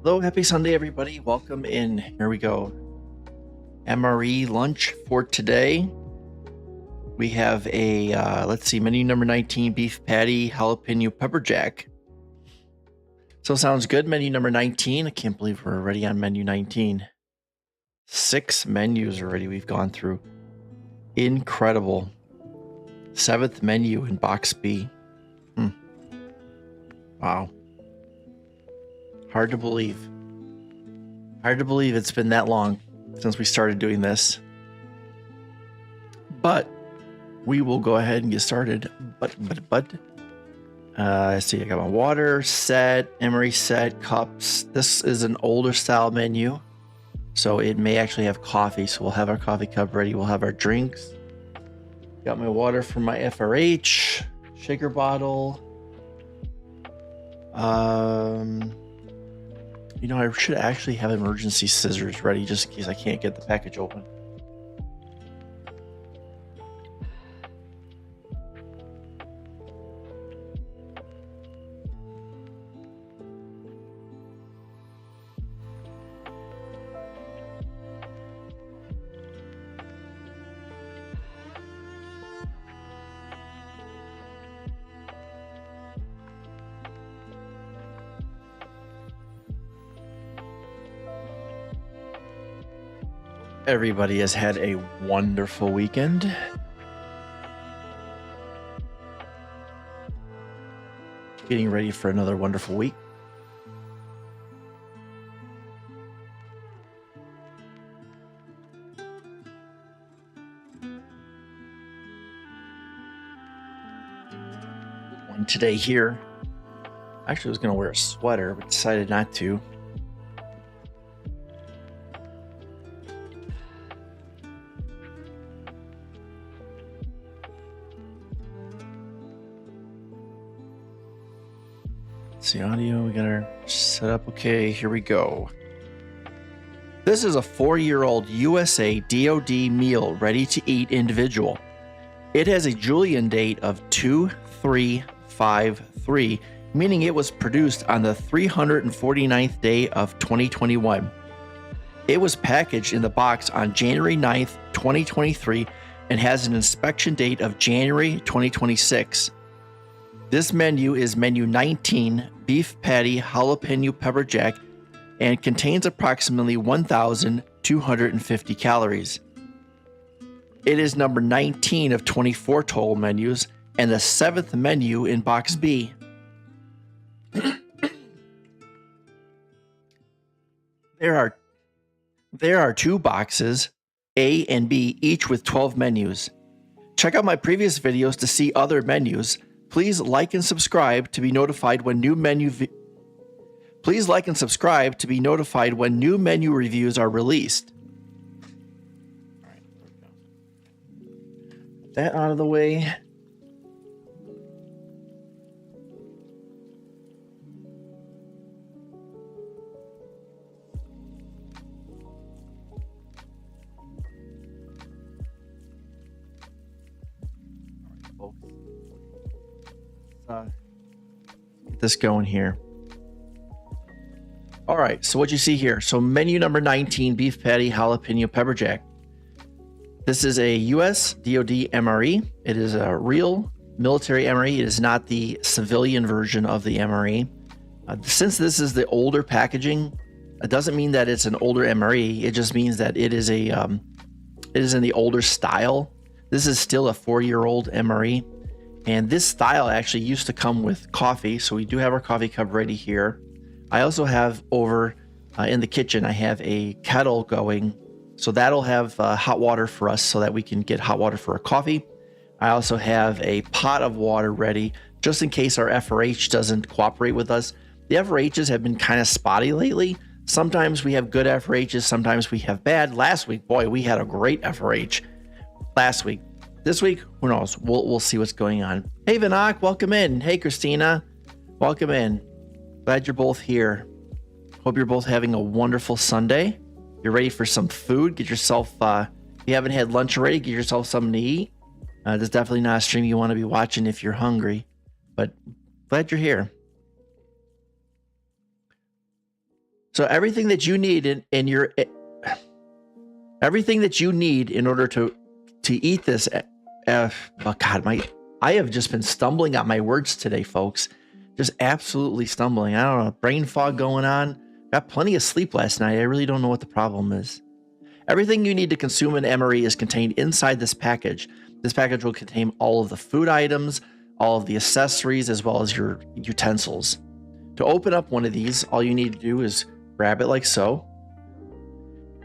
Hello, happy Sunday, everybody. Welcome in. Here we go. MRE lunch for today. We have a, let's see, menu number 19, beef patty, jalapeno pepper jack. So sounds good. Menu number 19. I can't believe we're already on menu 19. 6 menus already we've gone through. Incredible. 7th menu in box B. Wow. Hard to believe. Hard to believe it's been that long since we started doing this. But we will go ahead and get started. I see I got my water set, MRE set, cups. This is an older style menu, so it may actually have coffee. So we'll have our coffee cup ready. We'll have our drinks. Got my water from my FRH, shaker bottle. You know, I should actually have emergency scissors ready just in case I can't get the package open. Everybody has had a wonderful weekend. Getting ready for another wonderful week. One today here. Actually, I was going to wear a sweater, but decided not to. The audio, we got our setup. Okay, here we go. This is a 4-year-old USA DoD meal ready to eat individual. It has a Julian date of 2353, meaning it was produced on the 349th day of 2021. It was packaged in the box on January 9th, 2023, and has an inspection date of January 2026. This menu is menu 19, beef patty jalapeno pepper jack, and contains approximately 1,250 calories. It is number 19 of 24 total menus and the 7th menu in box B. There are 2 boxes, A and B, each with 12 menus. Check out my previous videos to see other menus. Please like and subscribe to be notified when new menu reviews are released. All right, there we go. Put that out of the way. All right, folks. Get this going here. All right, so what you see here. So menu number 19, beef patty jalapeno pepper jack. This is a US DoD MRE. It is a real military MRE. It is not the civilian version of the MRE. Since this is the older packaging, it doesn't mean that it's an older MRE. It just means that it is it is in the older style. This is still a 4-year-old MRE. And this style actually used to come with coffee. So we do have our coffee cup ready here. I also have over in the kitchen, I have a kettle going. So that'll have hot water for us so that we can get hot water for our coffee. I also have a pot of water ready just in case our FRH doesn't cooperate with us. The FRHs have been kind of spotty lately. Sometimes we have good FRHs, sometimes we have bad. Last week, boy, we had a great FRH last week. This week, who knows? We'll see what's going on. Hey, Vinak, welcome in. Hey, Christina, welcome in. Glad you're both here. Hope you're both having a wonderful Sunday. You're ready for some food. Get yourself, if you haven't had lunch already, get yourself something to eat. This is definitely not a stream you want to be watching if you're hungry, but glad you're here. So everything that you need in your everything that you need in order to eat this. Oh God, I have just been stumbling on my words today, folks. Just absolutely stumbling. I don't know, brain fog going on. Got plenty of sleep last night. I really don't know what the problem is. Everything you need to consume an MRE is contained inside this package. This package will contain all of the food items, all of the accessories, as well as your utensils. To open up one of these, all you need to do is grab it like so.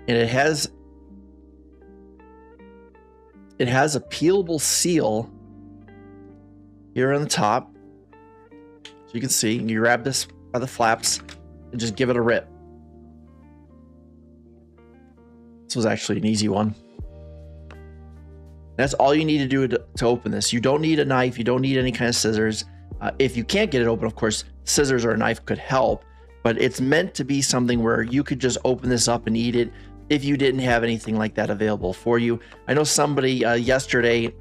And it has a peelable seal here on the top. So you can see, you grab this by the flaps and just give it a rip. This was actually an easy one. That's all you need to do to open this. You don't need a knife. You don't need any kind of scissors. If you can't get it open, of course, scissors or a knife could help, but it's meant to be something where you could just open this up and eat it if you didn't have anything like that available for you. I know somebody yesterday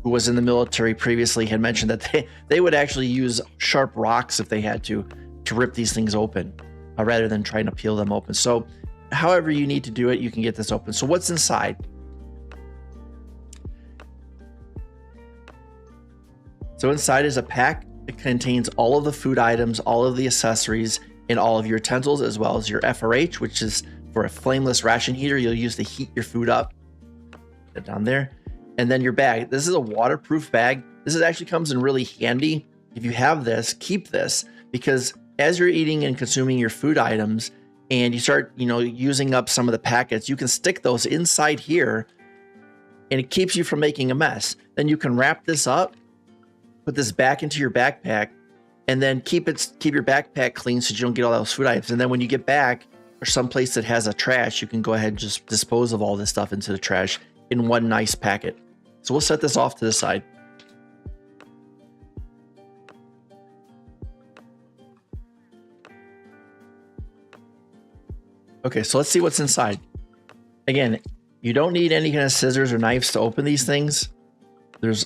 who was in the military previously had mentioned that they would actually use sharp rocks if they had to rip these things open rather than trying to peel them open. So however you need to do it, you can get this open. So what's inside? So inside is a pack. It contains all of the food items, all of the accessories, and all of your utensils, as well as your FRH, which is for a flameless ration heater you'll use to heat your food up. Put it down there. And then your bag. This is a waterproof bag. This actually comes in really handy. If you have this, keep this, because as you're eating and consuming your food items and you start, using up some of the packets, you can stick those inside here and it keeps you from making a mess. Then you can wrap this up, put this back into your backpack, and then keep your backpack clean so you don't get all those food items. And then when you get back or someplace that has a trash, you can go ahead and just dispose of all this stuff into the trash in one nice packet. So we'll set this off to the side. Okay, so let's see what's inside. Again, you don't need any kind of scissors or knives to open these things. There's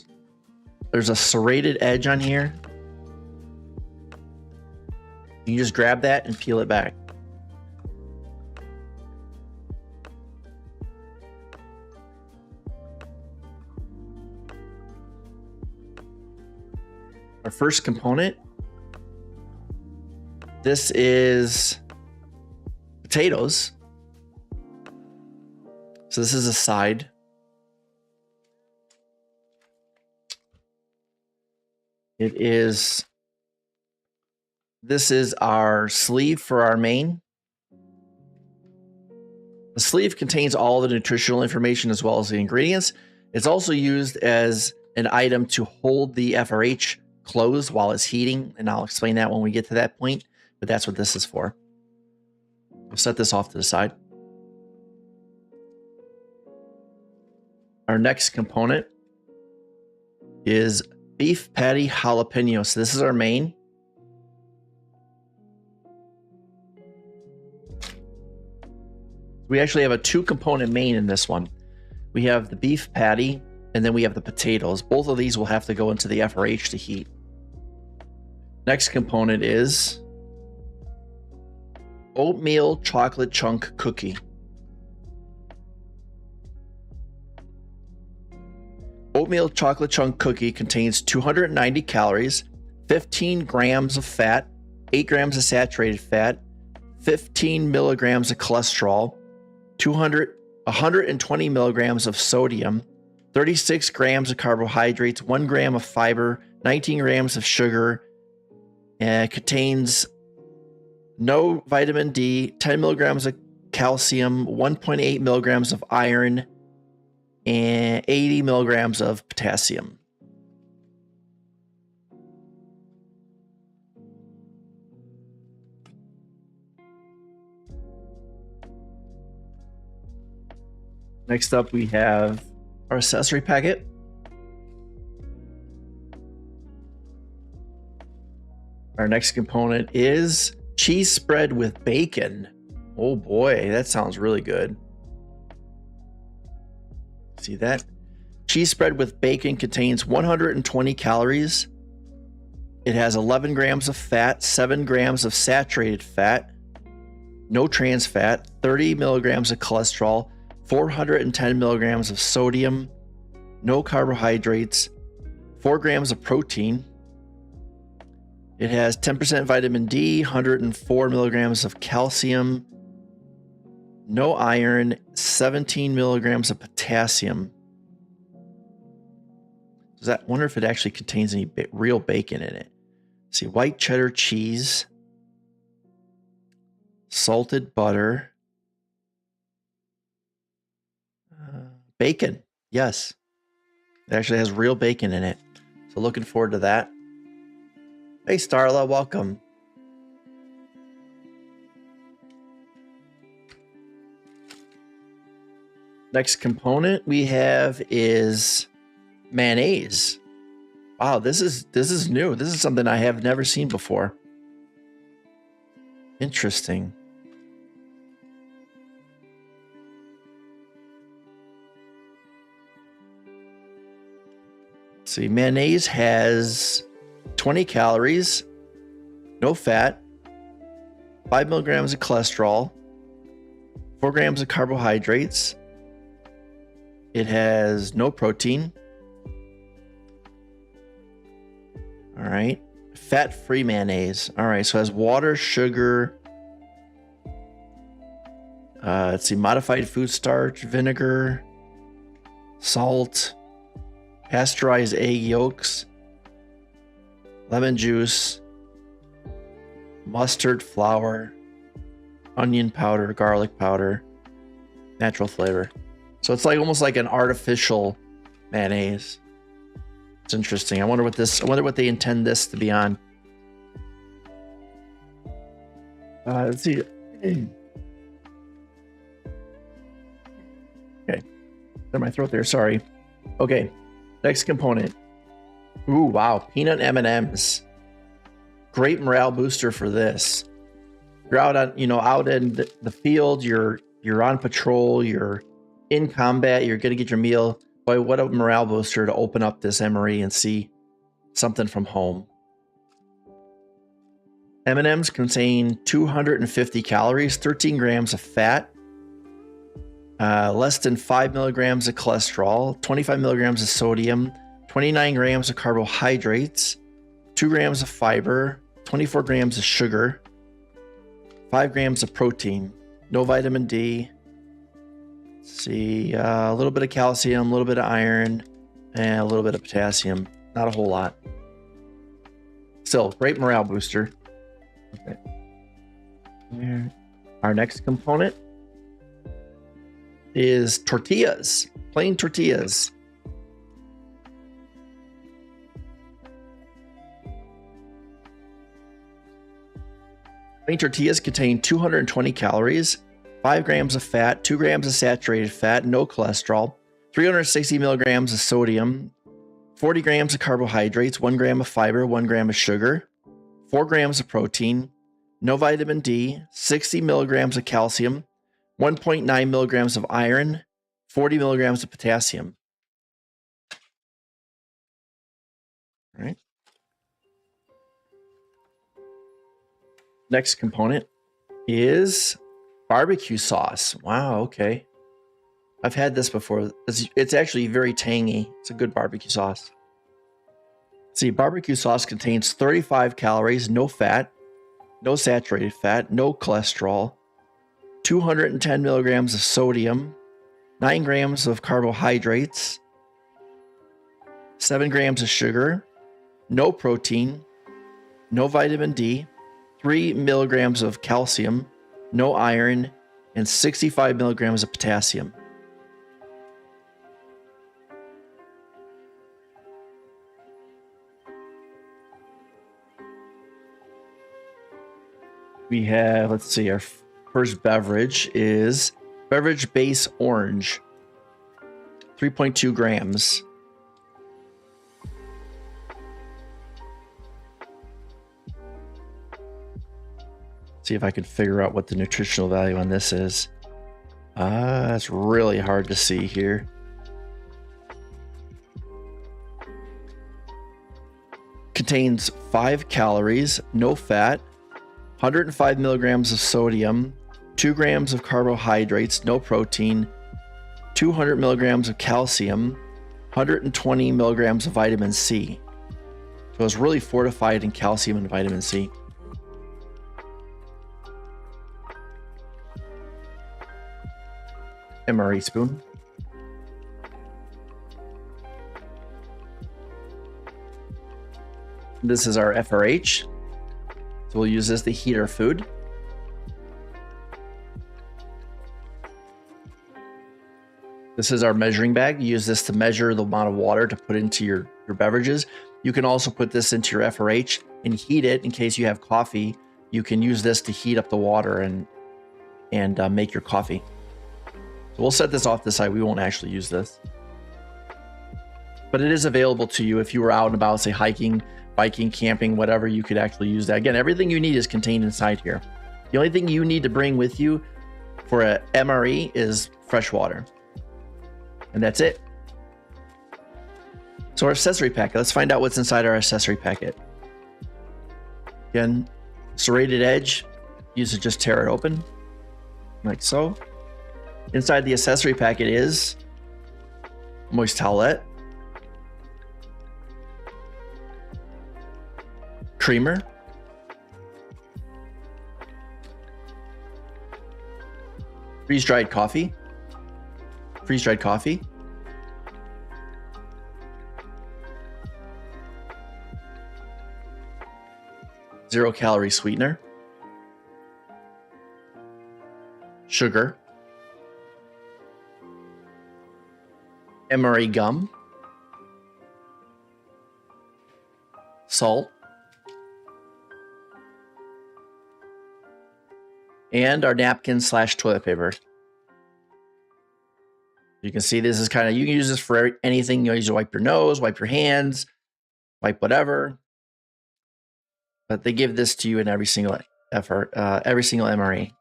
a serrated edge on here. You can just grab that and peel it back. Our first component, this is potatoes. So this is a side. This is our sleeve for our main. The sleeve contains all the nutritional information as well as the ingredients. It's also used as an item to hold the FRH closed while it's heating, and I'll explain that when we get to that point, but that's what this is for. We'll set this off to the side. Our next component is beef patty jalapeno. So this is our main. We actually have a 2-component main in this one. We have the beef patty, and then we have the potatoes. Both of these will have to go into the FRH to heat. Next component is oatmeal chocolate chunk cookie. Oatmeal chocolate chunk cookie contains 290 calories, 15 grams of fat, 8 grams of saturated fat, 15 milligrams of cholesterol, 120 milligrams of sodium, 36 grams of carbohydrates, 1 gram of fiber, 19 grams of sugar, and it contains no vitamin D, 10 milligrams of calcium, 1.8 milligrams of iron, and 80 milligrams of potassium. Next up, we have our accessory packet. Our next component is cheese spread with bacon. Oh boy, that sounds really good. See that? Cheese spread with bacon contains 120 calories. It has 11 grams of fat, 7 grams of saturated fat, no trans fat, 30 milligrams of cholesterol, 410 milligrams of sodium, no carbohydrates, 4 grams of protein. It has 10% vitamin D, 104 milligrams of calcium, no iron, 17 milligrams of potassium. I wonder if it actually contains any real bacon in it. Let's see, white cheddar cheese, salted butter, bacon. Yes, it actually has real bacon in it. So looking forward to that. Hey, Starla, welcome. Next component we have is mayonnaise. Wow, this is new. This is something I have never seen before. Interesting. Let's see, mayonnaise has 20 calories, no fat, 5 milligrams of cholesterol, 4 grams of carbohydrates. It has no protein. All right. Fat-free mayonnaise. All right. So it has water, sugar. Let's see. Modified food starch, vinegar, salt, pasteurized egg yolks, lemon juice, mustard flour, onion powder, garlic powder, natural flavor. So it's like almost like an artificial mayonnaise. It's interesting. I wonder what they intend this to be on. Let's see. Okay. Clear my throat there. Sorry. Okay. Next component. Ooh, wow. Peanut M&Ms. Great morale booster for this. You're out on, out in the field. You're on patrol. You're in combat. You're going to get your meal. Boy, what a morale booster to open up this MRE and see something from home. M&Ms contain 250 calories, 13 grams of fat, less than 5 milligrams of cholesterol, 25 milligrams of sodium, 29 grams of carbohydrates, 2 grams of fiber, 24 grams of sugar, 5 grams of protein, no vitamin D. Let's see, a little bit of calcium, a little bit of iron, and a little bit of potassium. Not a whole lot. Still, great morale booster. Okay. Here. Our next component is tortillas, plain tortillas. Plain tortillas contain 220 calories, 5 grams of fat, 2 grams of saturated fat, no cholesterol, 360 milligrams of sodium, 40 grams of carbohydrates, 1 gram of fiber, 1 gram of sugar, 4 grams of protein, no vitamin D, 60 milligrams of calcium, 1.9 milligrams of iron, 40 milligrams of potassium. All right. Next component is barbecue sauce. Wow, okay. I've had this before. It's actually very tangy. It's a good barbecue sauce. See, barbecue sauce contains 35 calories, no fat, no saturated fat, no cholesterol, 210 milligrams of sodium, 9 grams of carbohydrates, 7 grams of sugar, no protein, no vitamin D, 3 milligrams of calcium, no iron, and 65 milligrams of potassium. We have, let's see, our first beverage is beverage base orange, 3.2 grams. See if I can figure out what the nutritional value on this is. That's really hard to see here. Contains 5 calories, no fat, 105 milligrams of sodium, 2 grams of carbohydrates, no protein, 200 milligrams of calcium, 120 milligrams of vitamin C. So it's really fortified in calcium and vitamin C. MRE spoon. This is our FRH. So we'll use this to heat our food. This is our measuring bag. You use this to measure the amount of water to put into your beverages. You can also put this into your FRH and heat it in case you have coffee. You can use this to heat up the water and make your coffee. So we'll set this off to the side. We won't actually use this. But it is available to you if you were out and about, say hiking, biking, camping, whatever, you could actually use that. Again, everything you need is contained inside here. The only thing you need to bring with you for a MRE is fresh water. And that's it. So our accessory packet, let's find out what's inside our accessory packet. Again, serrated edge, use to just tear it open, like so. Inside the accessory packet is moist towelette, creamer, freeze-dried coffee, 0-calorie sweetener, sugar, MRE gum, salt, and our napkin / toilet paper. You can see this is kind of, you can use this for anything. You use to wipe your nose, wipe your hands, wipe whatever. But they give this to you in every single MRE.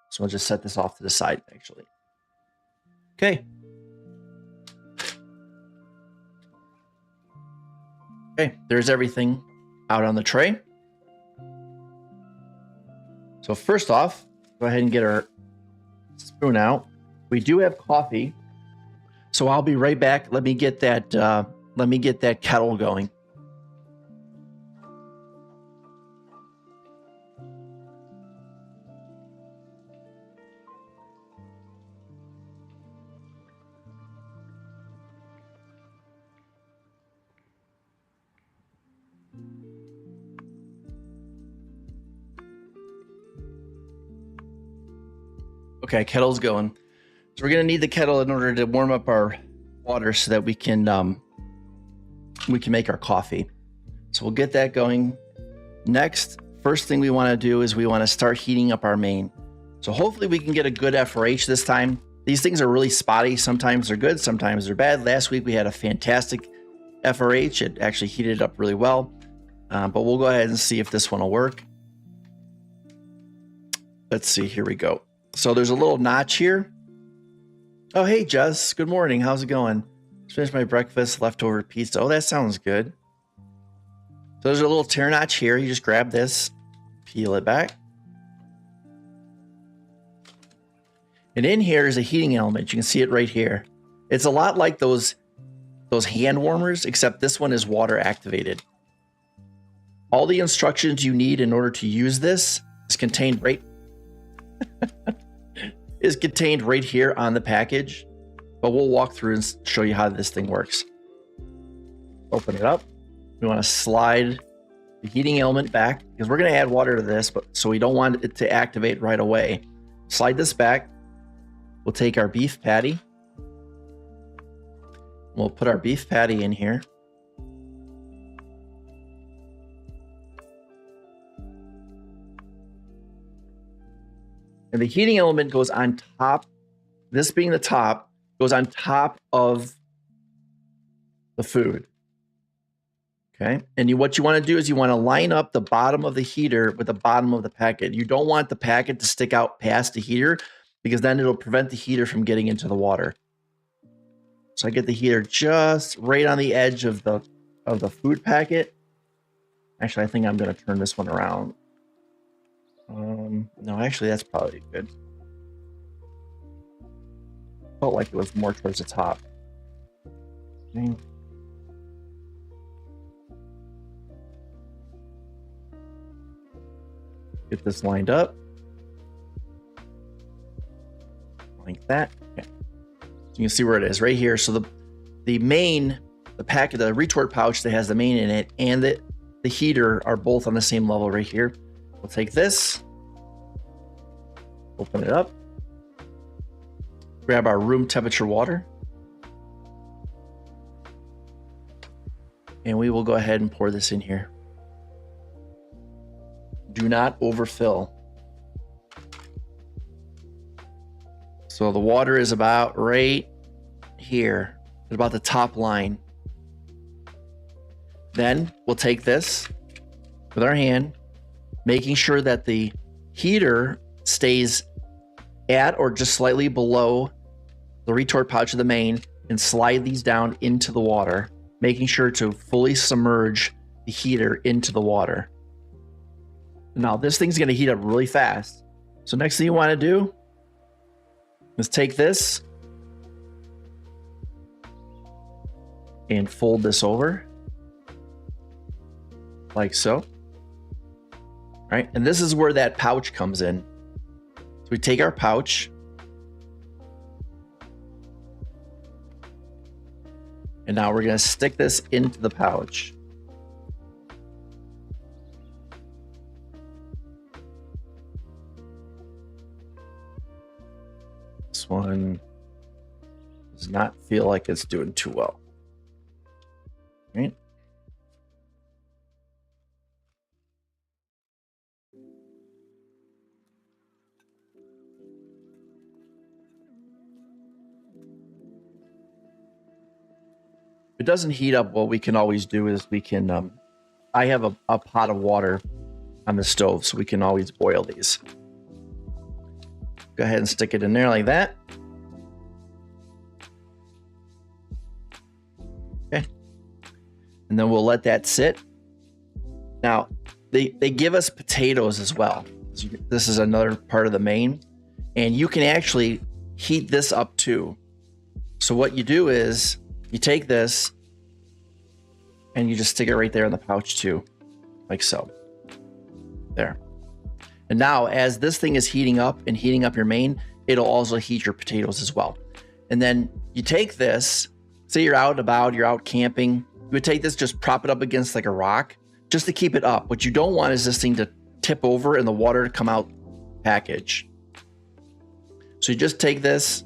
So we'll just set this off to the side, actually. Okay. Okay, there's everything out on the tray. So first off, go ahead and get our spoon out. We do have coffee. So I'll be right back. Let me get that kettle going. Okay, kettle's going. So we're gonna need the kettle in order to warm up our water so that we can make our coffee. So we'll get that going. Next, first thing we want to do is we want to start heating up our main. So hopefully we can get a good FRH this time. These things are really spotty. Sometimes they're good, sometimes they're bad. Last week we had a fantastic FRH. It actually heated up really well. But we'll go ahead and see if this one will work. Let's see, here we go. So there's a little notch here. Oh, hey, Jess. Good morning. How's it going? Just finished my breakfast, leftover pizza. Oh, that sounds good. So there's a little tear notch here. You just grab this, peel it back. And in here is a heating element. You can see it right here. It's a lot like those hand warmers, except this one is water activated. All the instructions you need in order to use this is contained right here on the package, but we'll walk through and show you how this thing works. Open it up. We want to slide the heating element back because we're going to add water to this, but so we don't want it to activate right away. Slide this back. We'll take our beef patty. We'll put our beef patty in here. And the heating element goes on top, this being the top, goes on top of the food. Okay. And what you want to do is you want to line up the bottom of the heater with the bottom of the packet. You don't want the packet to stick out past the heater because then it'll prevent the heater from getting into the water. So I get the heater just right on the edge of the food packet. Actually, I think I'm going to turn this one around. No, actually, that's probably good. Felt like it was more towards the top. Okay. Get this lined up. Like that. Okay. So you can see where it is right here. So the main, the pack, the retort pouch that has the main in it and the heater are both on the same level right here. We'll take this, open it up, grab our room temperature water, and we will go ahead and pour this in here. Do not overfill. So the water is about right here, at about the top line. Then we'll take this with our hand, making sure that the heater stays at or just slightly below the retort pouch of the main, and slide these down into the water, making sure to fully submerge the heater into the water. Now this thing's going to heat up really fast. So next thing you want to do is take this and fold this over like so. All right, and this is where that pouch comes in. So we take our pouch and now we're going to stick this into the pouch. This one does not feel like it's doing too well. All right. If it doesn't heat up, what we can always do is we can, I have a pot of water on the stove, so we can always boil these. Go ahead and stick it in there like that. Okay. And then we'll let that sit. Now, they give us potatoes as well. This is another part of the main. And you can actually heat this up too. So what you do is you take this and you just stick it right there in the pouch too, like so. There. And now as this thing is heating up and heating up your main, it'll also heat your potatoes as well. And then you take this, say you're out and about, you're out camping, you would take this, just prop it up against like a rock just to keep it up. What you don't want is this thing to tip over and the water to come out package. So you just take this,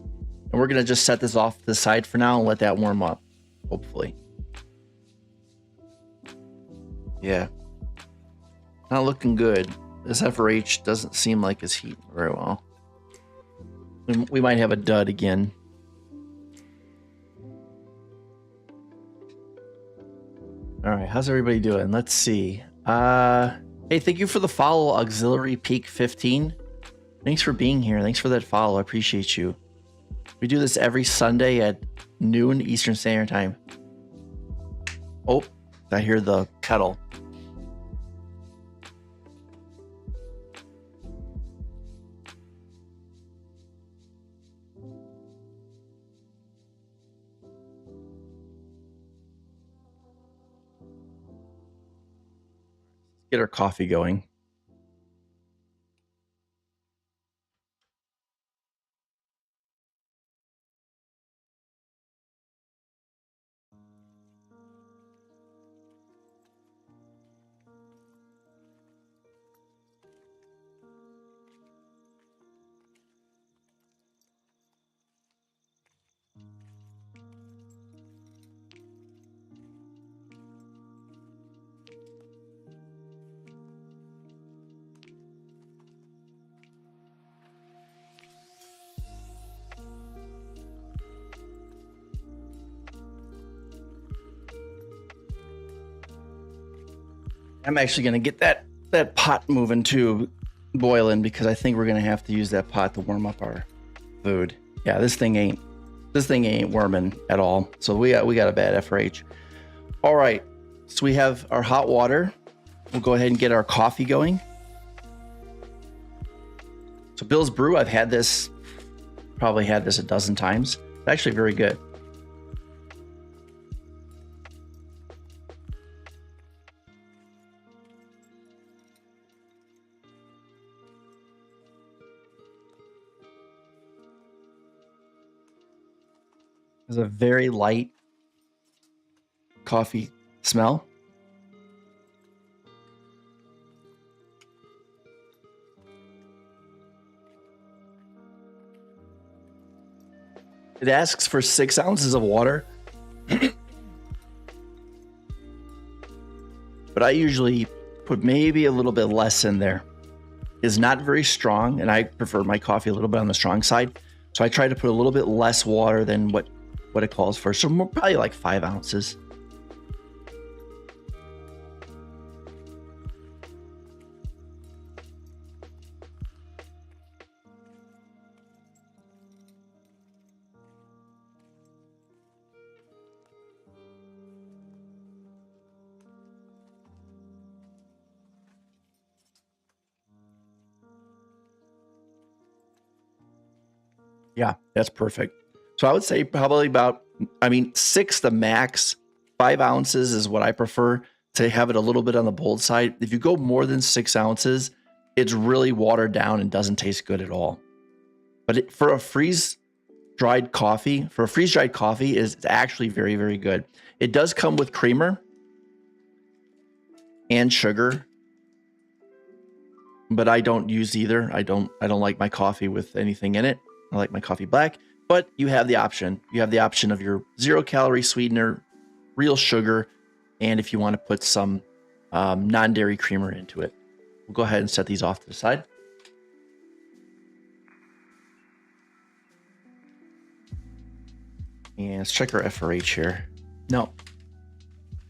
and we're gonna just set this off to the side for now and let that warm up, hopefully. Yeah, not looking good. This FRH doesn't seem like it's heating very well. We might have a dud again. All right, how's everybody doing? Let's see. Hey, thank you for the follow, Auxiliary Peak 15. Thanks for being here. Thanks for that follow. I appreciate you. We do this every Sunday at noon Eastern Standard Time. Oh, I hear the kettle. Get our coffee going. I'm actually going to get that pot moving too, boiling, because I think we're going to have to use that pot to warm up our food. Yeah, this thing ain't warming at all. So we got a bad FRH. All right, so we have our hot water. We'll go ahead and get our coffee going. So Bill's Brew, I've had this, probably had this a dozen times. It's actually very good. It's a very light coffee smell. It asks for 6 ounces of water, but I usually put maybe a little bit less in there. It's not very strong, and I prefer my coffee a little bit on the strong side. So I try to put a little bit less water than what it calls for. So more, probably like 5 ounces. Yeah, that's perfect. So I would say probably about, 6 the max. 5 ounces is what I prefer, to have it a little bit on the bold side. If you go more than 6 ounces, it's really watered down and doesn't taste good at all. But for a freeze-dried coffee, is actually very, very good. It does come with creamer and sugar, but I don't use either. I don't like my coffee with anything in it. I like my coffee black, but you have the option. You have the option of your 0-calorie sweetener, real sugar, and if you want to put some non-dairy creamer into it. We'll go ahead and set these off to the side. And let's check our FRH here. No,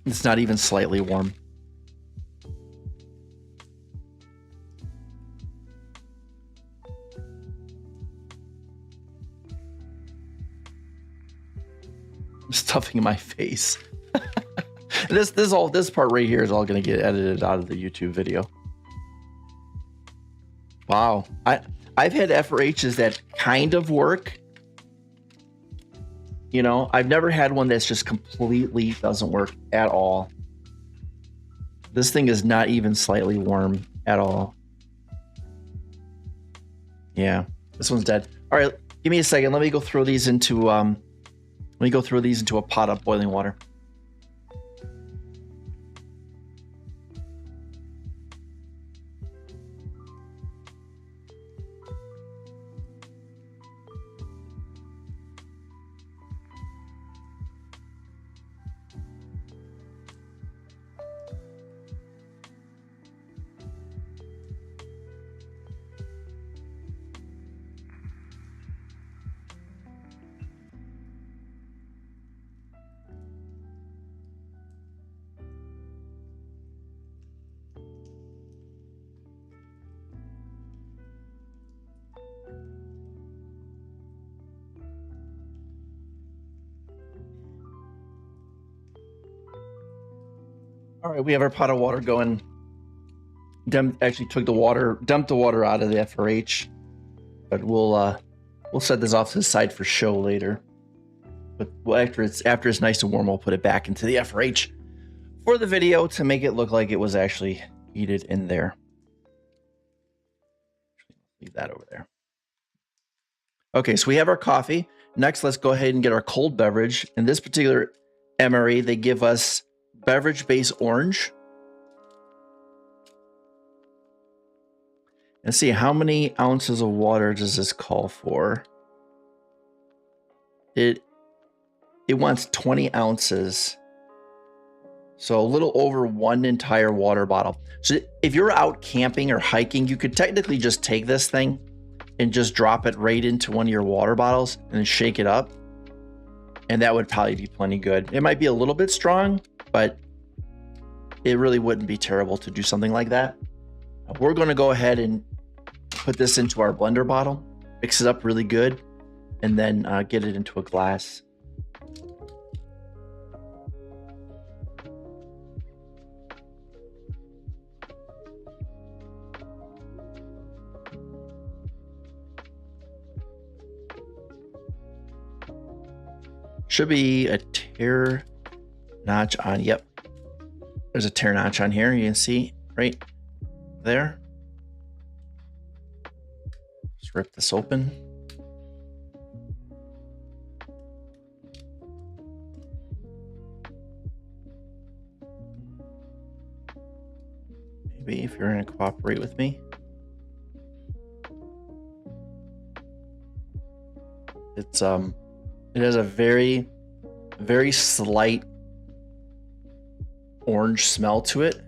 it's not even slightly warm. I'm stuffing my face. This part right here is all going to get edited out of the YouTube video. Wow, I've had FRHs that kind of work. You know, I've never had one that's just completely doesn't work at all. This thing is not even slightly warm at all. Yeah, this one's dead. All right, give me a second. Let me go throw these into a pot of boiling water. All right, we have our pot of water going. Actually dumped the water out of the FRH, but we'll set this off to the side for show later. But after it's nice and warm, we'll put it back into the FRH for the video to make it look like it was actually heated in there. Leave that over there. Okay, so we have our coffee. Next, let's go ahead and get our cold beverage. In this particular MRE, they give us beverage base orange. And see, how many ounces of water does this call for? It wants 20 ounces. So a little over 1 entire water bottle. So if you're out camping or hiking, you could technically just take this thing and just drop it right into one of your water bottles and then shake it up. And that would probably be plenty good. It might be a little bit strong, but it really wouldn't be terrible to do something like that. We're going to go ahead and put this into our blender bottle, mix it up really good, and then get it into a glass. Should be a tear notch on. Yep. There's a tear notch on here. You can see right there. Just rip this open. Maybe if you're going to cooperate with me. It's it has a very, very slight orange smell to it.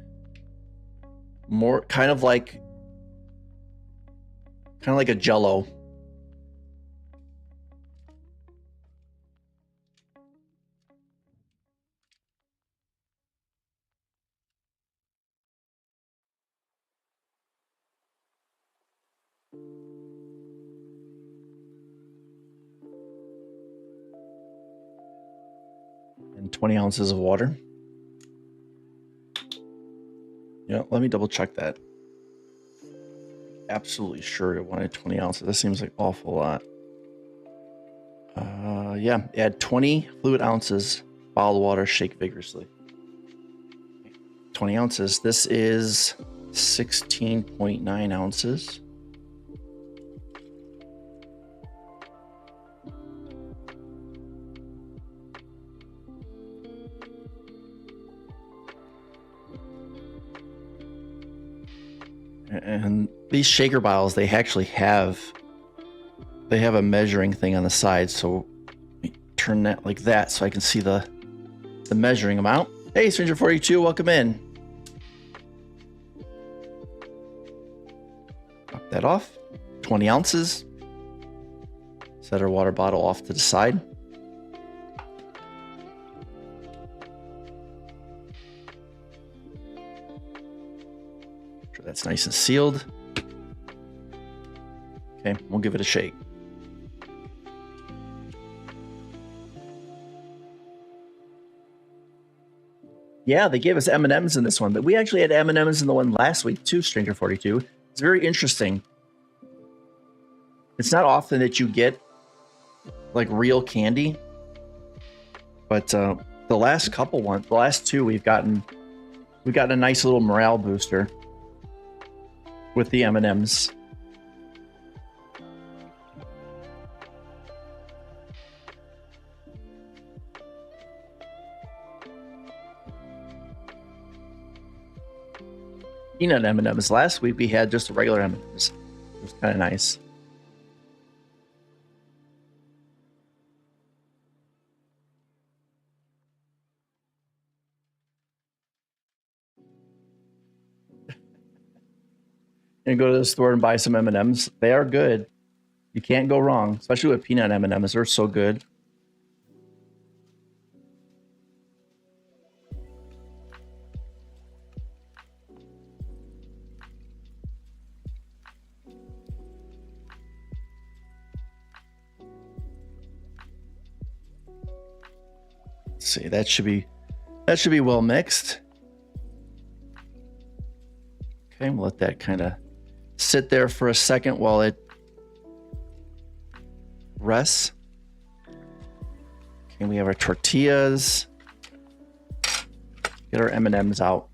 More kind of like a Jello. And 20 ounces of water. Yeah, let me double check that. Absolutely sure it wanted 20 ounces. That seems like an awful lot. Yeah, add 20 fluid ounces, bottled water, shake vigorously. 20 ounces. This is 16.9 ounces. And these shaker bottles, they actually have a measuring thing on the side. So turn that like that so I can see the measuring amount. Hey, Stranger 42, welcome in. Pop that off. 20 ounces. Set our water bottle off to the side. Sure that's nice and sealed. Okay, we'll give it a shake. Yeah, they gave us M&Ms in this one, but we actually had M&Ms in the one last week too, Stranger 42. It's very interesting. It's not often that you get like real candy, but the last two we've gotten a nice little morale booster with the M&Ms. Peanut M&Ms. Last week we had just a regular M&Ms. It was kind of nice. And go to the store and buy some M&Ms. They are good. You can't go wrong, especially with peanut M&Ms. They're so good. Let's see, that should be well mixed. Okay, we'll let that kind of sit there for a second while it rests. Okay, we have our tortillas. Get our M&Ms out.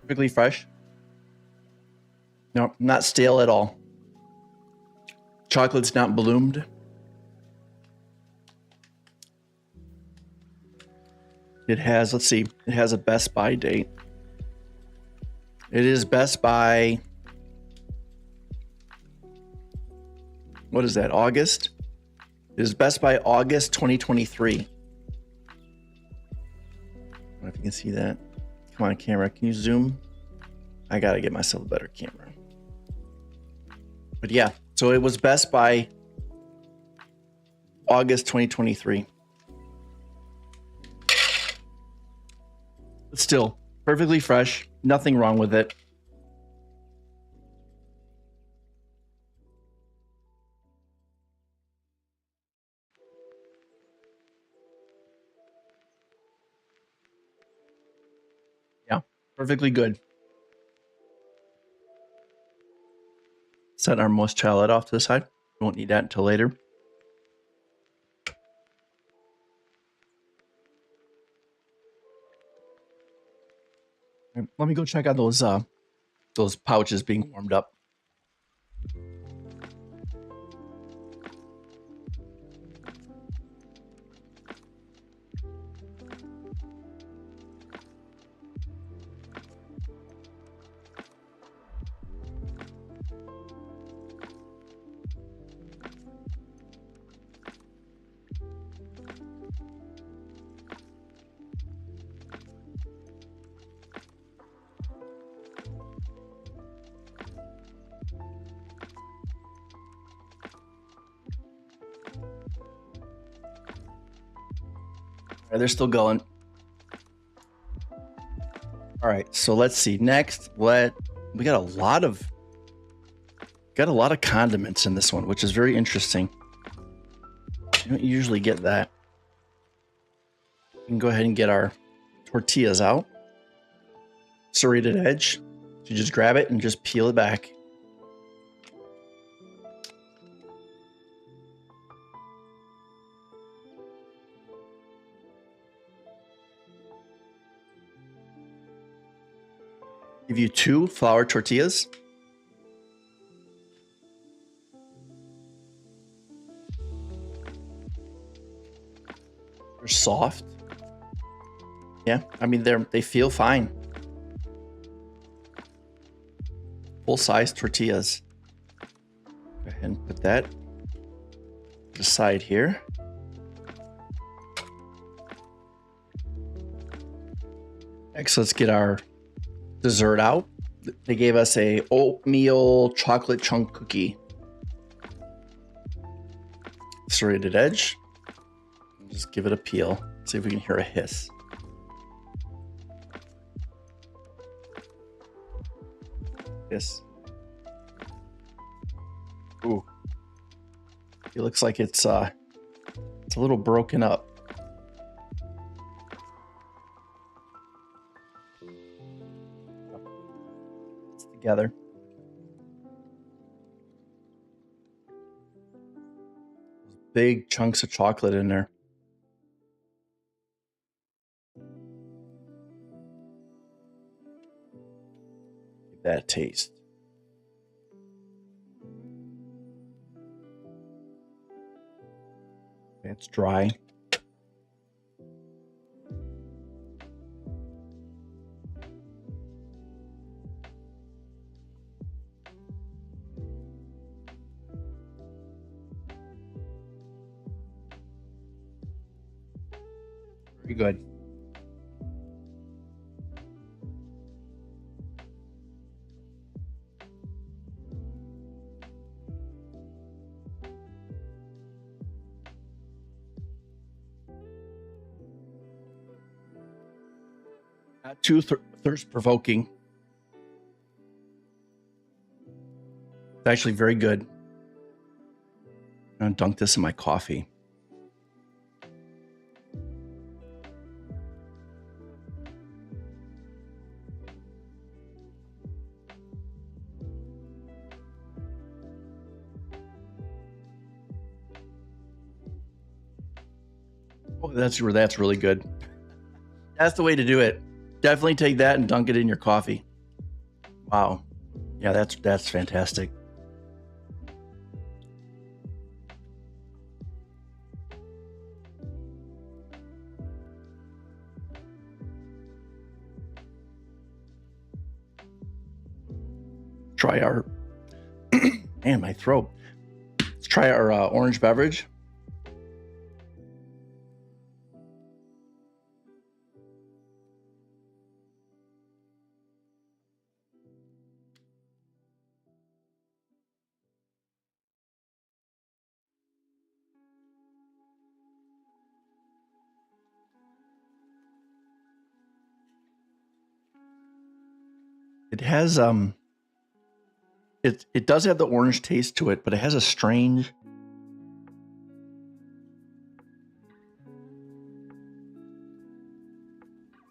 Perfectly fresh. No, not stale at all. Chocolate's not bloomed. It has, let's see, it has a Best By date. It is Best By, what is that, August? It is Best By August 2023. I don't know if you can see that. Come on, camera. Can you zoom? I gotta get myself a better camera. But yeah, so it was Best By August 2023. But still, perfectly fresh. Nothing wrong with it. Perfectly good. Set our most shallot off to the side. We won't need that until later. Let me go check out those pouches being warmed up. They're still going. All right, so let's see. Next, we got a lot of condiments in this one, which is very interesting. You don't usually get that. We can go ahead and get our tortillas out. Serrated edge. So you just grab it and just peel it back. Give you 2 flour tortillas. They're soft. Yeah, I mean they feel fine. Full-size tortillas. Go ahead and put that aside here. Next, let's get our dessert out. They gave us a oatmeal chocolate chunk cookie. Serrated edge. Just give it a peel. See if we can hear a hiss. Hiss. Ooh. It looks like it's a little broken up. Together. Big chunks of chocolate in there. Give that a taste. It's dry. Very good. Not too thirst-provoking. It's actually very good. I'm gonna dunk this in my coffee. Oh, that's really good. That's the way to do it. Definitely take that and dunk it in your coffee. Wow. Yeah, that's fantastic. Try our man, my throat. Let's try our orange beverage. It has it does have the orange taste to it, but it has a strange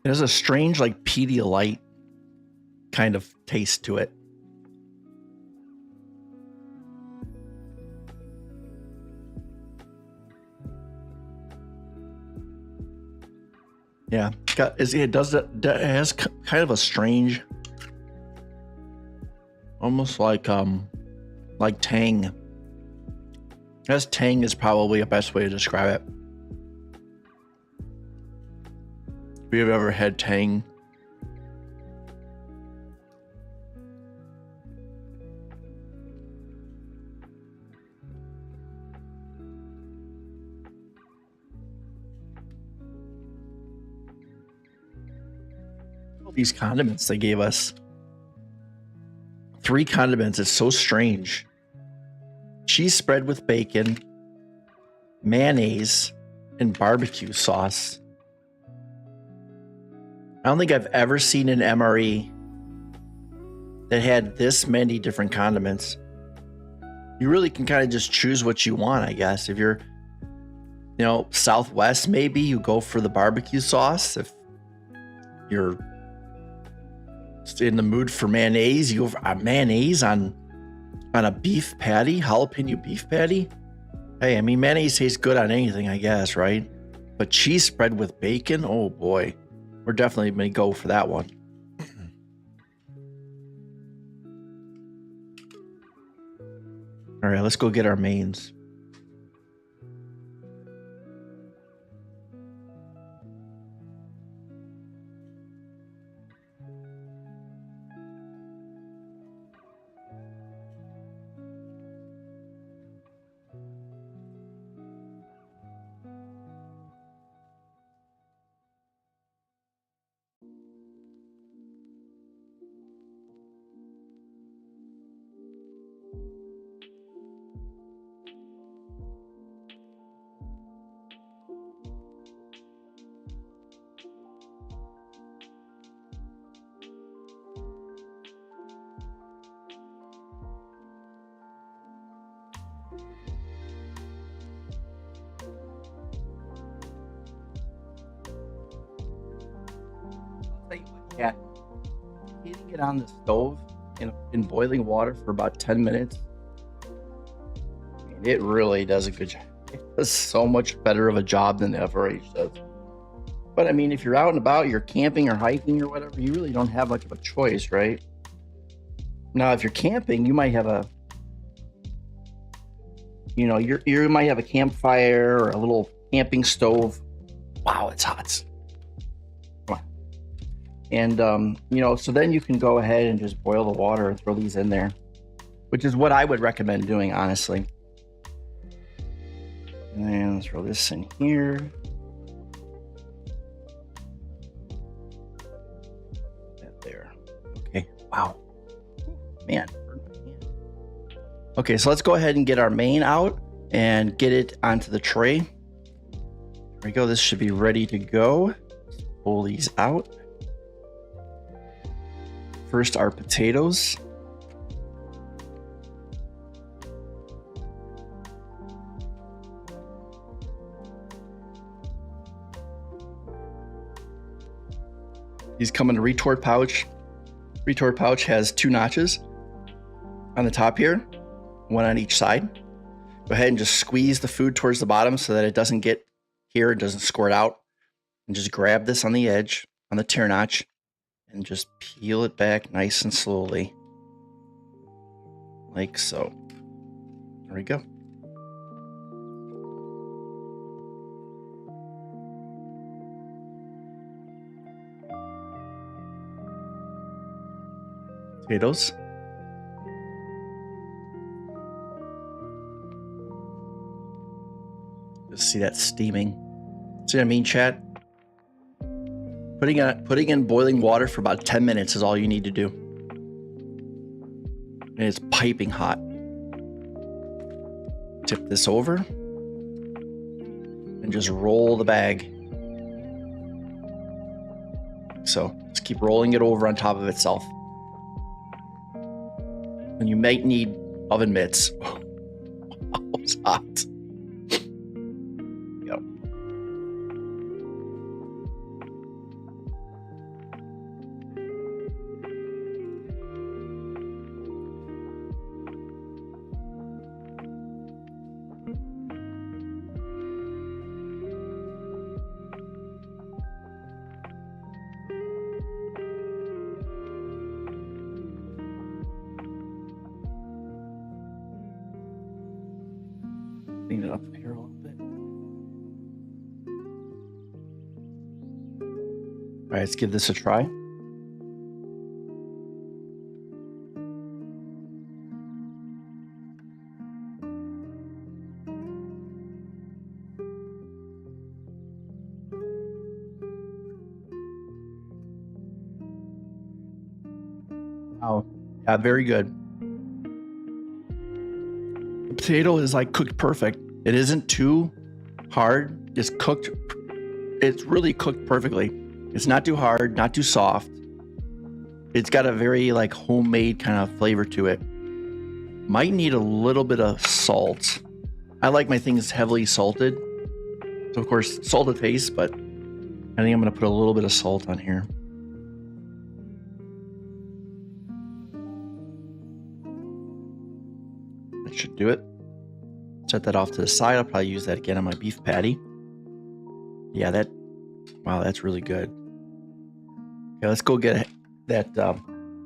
like Pedialyte kind of taste to it. Yeah, it has kind of a strange, almost like tang. As tang is probably the best way to describe it. If you've ever had tang, these condiments they gave us, 3 condiments. It's so strange. Cheese spread with bacon, mayonnaise, and barbecue sauce. I don't think I've ever seen an MRE that had this many different condiments. You really can kind of just choose what you want, I guess. If you're, Southwest, maybe you go for the barbecue sauce. If you're in the mood for mayonnaise, you go for mayonnaise on a beef patty, jalapeno beef patty. Hey, I mean, mayonnaise tastes good on anything, I guess, right? But cheese spread with bacon, oh boy, we're definitely going to go for that one. All right, let's go get our mains. Yeah, heating it on the stove in boiling water for about 10 minutes. I mean, it really does a good job. It does so much better of a job than the FRH does. But I mean, if you're out and about, you're camping or hiking or whatever, you really don't have much of a choice, right? Now, if you're camping, you might have you might have a campfire or a little camping stove. Wow, it's hot. And, so then you can go ahead and just boil the water and throw these in there, which is what I would recommend doing, honestly. And then throw this in here. That there. Okay. Wow. Man. Okay, so let's go ahead and get our main out and get it onto the tray. There we go. This should be ready to go. Let's pull these out. First, our potatoes. These come in a retort pouch. Retort pouch has 2 notches on the top here, 1 on each side. Go ahead and just squeeze the food towards the bottom so that it doesn't get here, it doesn't squirt out. And just grab this on the edge, on the tear notch, and just peel it back nice and slowly. Like so. There we go. Potatoes. Just see that steaming. See what I mean, chat? Putting in boiling water for about 10 minutes is all you need to do. And it's piping hot. Tip this over and just roll the bag. So just keep rolling it over on top of itself. And you might need oven mitts. It's hot. Yep. Clean it up here a little bit. All right, let's give this a try. Wow. Yeah, very good. The potato is like cooked perfect. It isn't too hard. It's cooked. It's really cooked perfectly. It's not too hard, not too soft. It's got a very like homemade kind of flavor to it. Might need a little bit of salt. I like my things heavily salted. So of course, salted taste, but I think I'm gonna put a little bit of salt on here. That should do it. Set that off to the side. I'll probably use that again on my beef patty. Yeah, wow, that's really good. Okay, let's go get that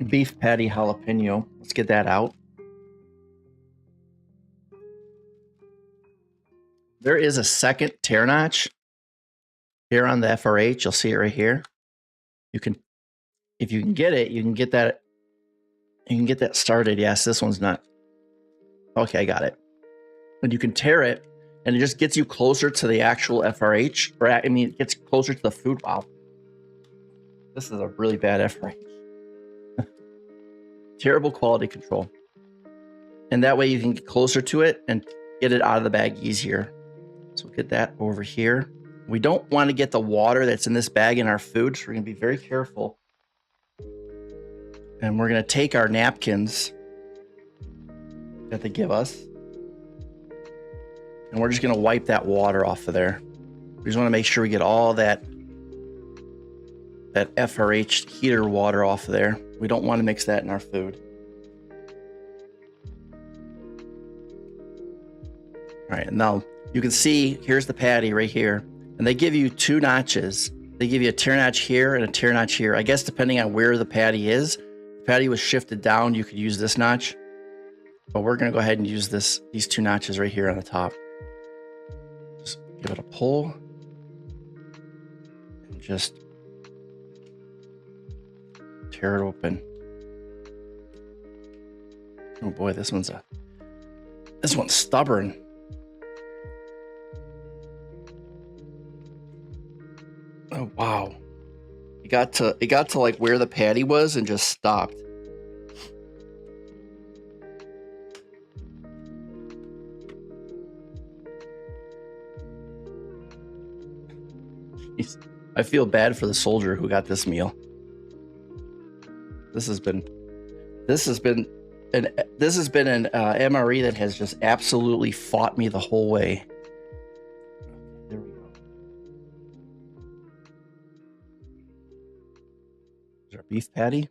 beef patty jalapeno. Let's get that out. There is a second tear notch here on the FRH. You'll see it right here. You can, if you can get it, you can get that. You can get that started. Yes, this one's not. Okay, I got it. And you can tear it, and it just gets you closer to the actual FRH. Or I mean, it gets closer to the food. Wow, this is a really bad FRH. Terrible quality control. And that way you can get closer to it and get it out of the bag easier. So we'll get that over here. We don't want to get the water that's in this bag in our food, so we're going to be very careful. And we're going to take our napkins that they give us, and we're just going to wipe that water off of there. We just want to make sure we get all that FRH heater water off of there. We don't want to mix that in our food. All right, now you can see here's the patty right here, and they give you two notches. They give you a tear notch here and a tear notch here. I guess depending on where the patty is, if the patty was shifted down, you could use this notch, but we're going to go ahead and use these two notches right here on the top. Just give it a pull and just tear it open. Oh boy, this one's stubborn. Oh wow. It got to like where the patty was and just stopped. Jeez. I feel bad for the soldier who got this meal. This has been an MRE that has just absolutely fought me the whole way. There we go. There's our beef patty,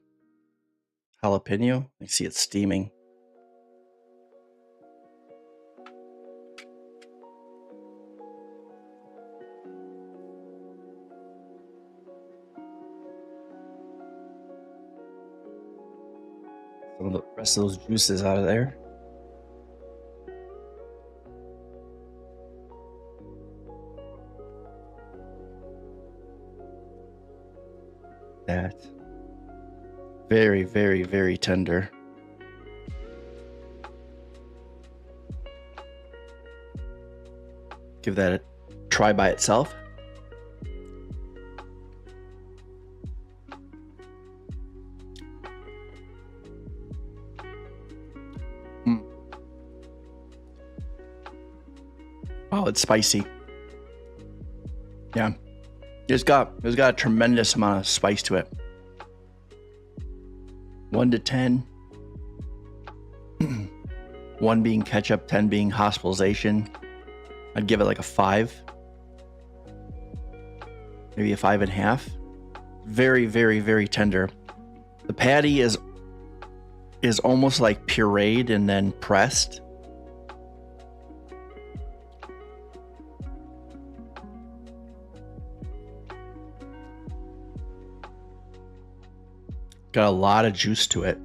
jalapeno. I see it steaming. Some of the rest of those juices out of there. That. Very, very, very tender. Give that a try by itself. Oh, it's spicy. Yeah. It's got a tremendous amount of spice to it. 1 to 10. 1 being ketchup, 10 being hospitalization. I'd give it like a 5. Maybe a 5.5. Very, very, very tender. The patty is almost like pureed and then pressed. Got a lot of juice to it.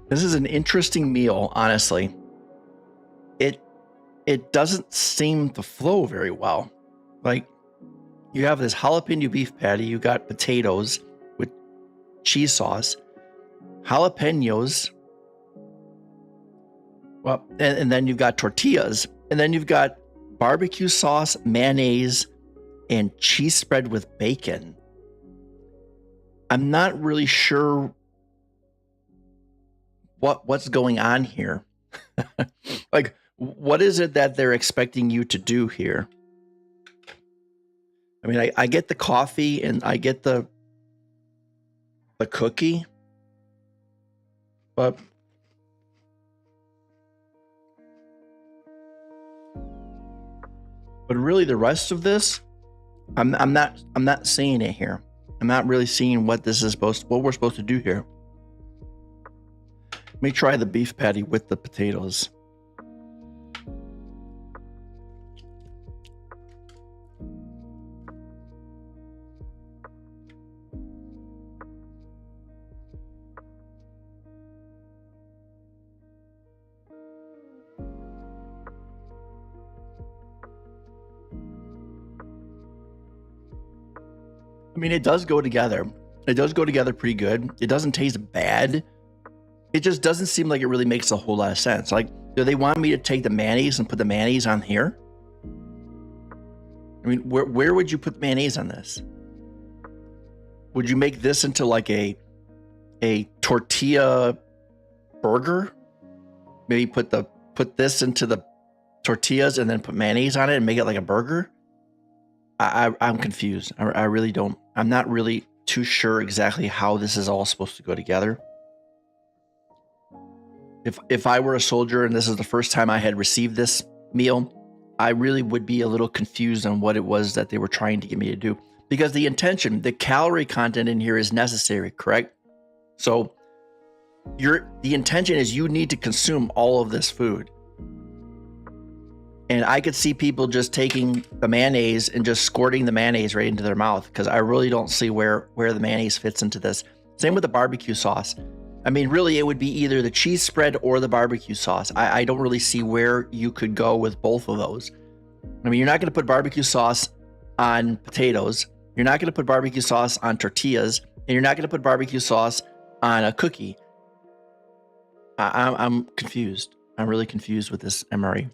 This is an interesting meal, honestly. it doesn't seem to flow very well. Like, you have this jalapeno beef patty, you got potatoes with cheese sauce, jalapenos, well, and then you've got tortillas, and then you've got barbecue sauce, mayonnaise, and cheese spread with bacon. I'm not really sure what's going on here. Like, what is it that they're expecting you to do here? I mean, I get the coffee and I get the cookie, but really the rest of this, I'm not seeing it here. I'm not really seeing what we're supposed to do here. Let me try the beef patty with the potatoes. I mean, it does go together. It does go together pretty good. It doesn't taste bad. It just doesn't seem like it really makes a whole lot of sense. Like, do they want me to take the mayonnaise and put the mayonnaise on here? I mean, where would you put mayonnaise on this? Would you make this into like a tortilla burger? Maybe put this into the tortillas and then put mayonnaise on it and make it like a burger? I'm confused. I really don't. I'm not really too sure exactly how this is all supposed to go together. If I were a soldier and this is the first time I had received this meal, I really would be a little confused on what it was that they were trying to get me to do. Because the intention, the calorie content in here is necessary, correct? So the intention is you need to consume all of this food. And I could see people just taking the mayonnaise and just squirting the mayonnaise right into their mouth, because I really don't see where the mayonnaise fits into this. Same with the barbecue sauce. I mean, really, it would be either the cheese spread or the barbecue sauce. I don't really see where you could go with both of those. I mean, you're not going to put barbecue sauce on potatoes. You're not going to put barbecue sauce on tortillas. And you're not going to put barbecue sauce on a cookie. I'm confused. I'm really confused with this MRE.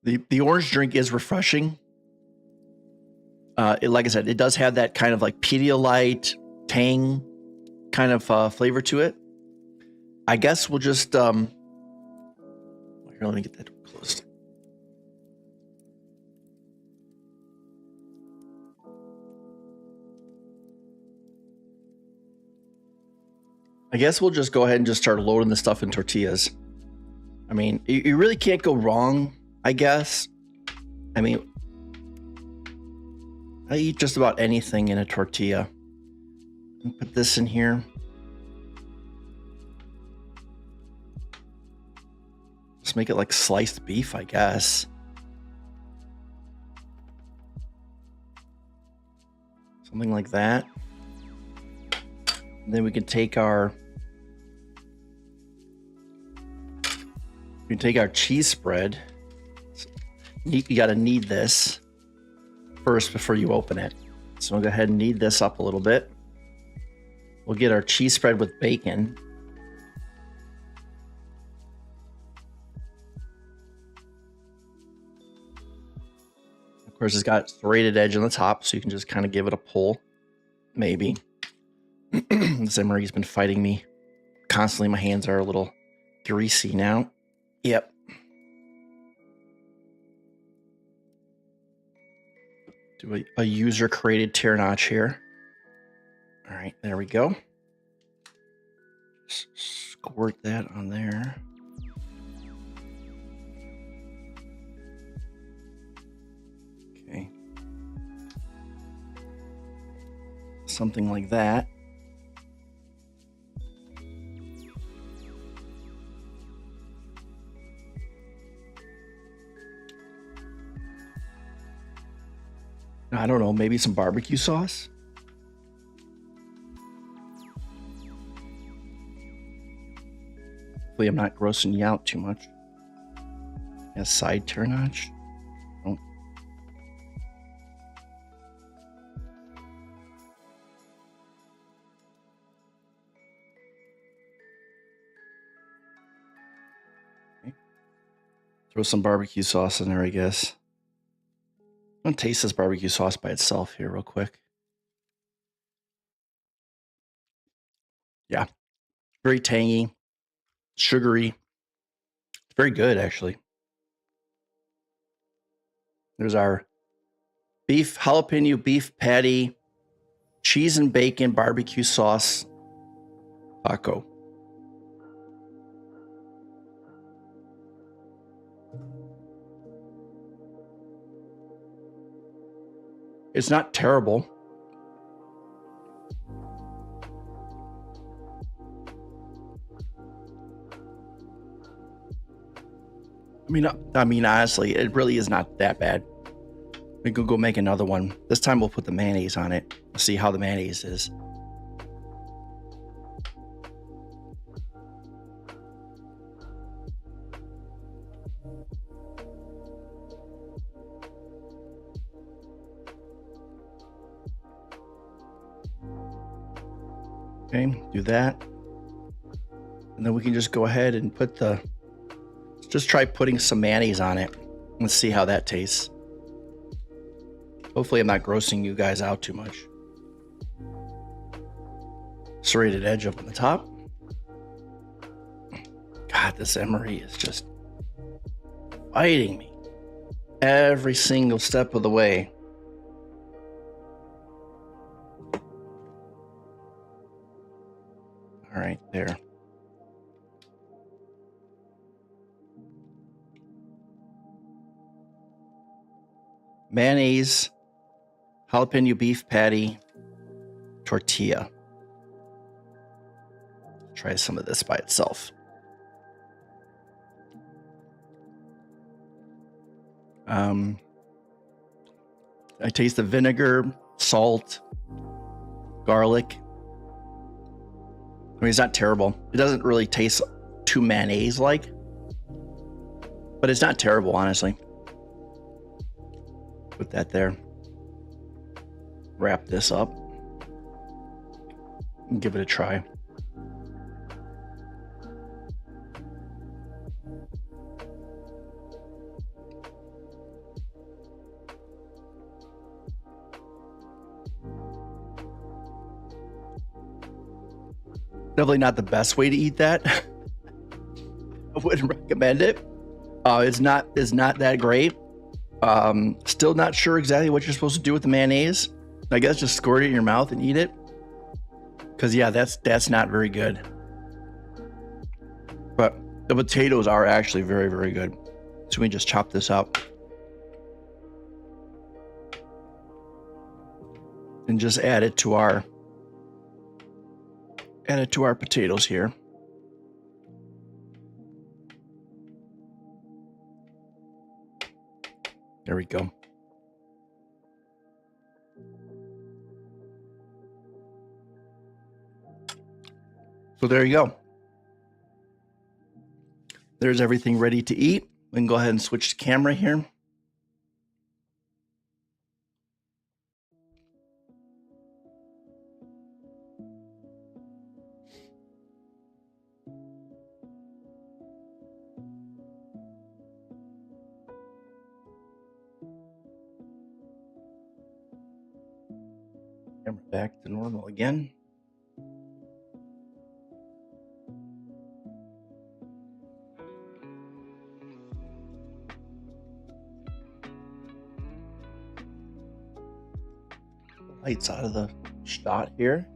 The orange drink is refreshing. Like I said, it does have that kind of like Pedialyte tang kind of flavor to it. I guess we'll just here, let me get that closed. I guess we'll just go ahead and just start loading the stuff in tortillas. I mean, you really can't go wrong, I guess. I mean, I eat just about anything in a tortilla. Put this in here. Just make it like sliced beef, I guess. Something like that. And then we can take our cheese spread. You got to knead this first before you open it. So we'll go ahead and knead this up a little bit. We'll get our cheese spread with bacon. Of course, it's got serrated edge on the top, so you can just kind of give it a pull. Maybe. This MRE's been fighting me constantly. My hands are a little greasy now. Yep. Do a user created tear notch here. All right, there we go. Just squirt that on there. Okay. Something like that. I don't know, maybe some barbecue sauce? Hopefully I'm not grossing you out too much. A side turn notch. Oh. Okay. Throw some barbecue sauce in there, I guess. I'm gonna taste this barbecue sauce by itself here real quick. Yeah, very tangy, sugary. It's very good, actually. There's our jalapeno beef patty, cheese and bacon barbecue sauce taco. It's not terrible. I mean, honestly, it really is not that bad. We could go make another one. This time we'll put the mayonnaise on it. Let's see how the mayonnaise is. Okay, do that. And then we can just go ahead and just try putting some mayonnaise on it. Let's see how that tastes. Hopefully I'm not grossing you guys out too much. Serrated edge up on the top. God, this MRE is just biting me every single step of the way. All right, there. Mayonnaise, jalapeno beef patty, tortilla. Try some of this by itself. I taste the vinegar, salt, garlic. I mean, it's not terrible. It doesn't really taste too mayonnaise-like, but it's not terrible, honestly. Put that there. Wrap this up and give it a try. Definitely not the best way to eat that. I wouldn't recommend it. It's not that great. Still not sure exactly what you're supposed to do with the mayonnaise. I guess just squirt it in your mouth and eat it. Cause yeah, that's not very good. But the potatoes are actually very, very good. So we just chop this up. And just add it to our potatoes here. There we go. So there you go. There's everything ready to eat. We can go ahead and switch the camera here. Camera back to normal again. Lights out of the shot here.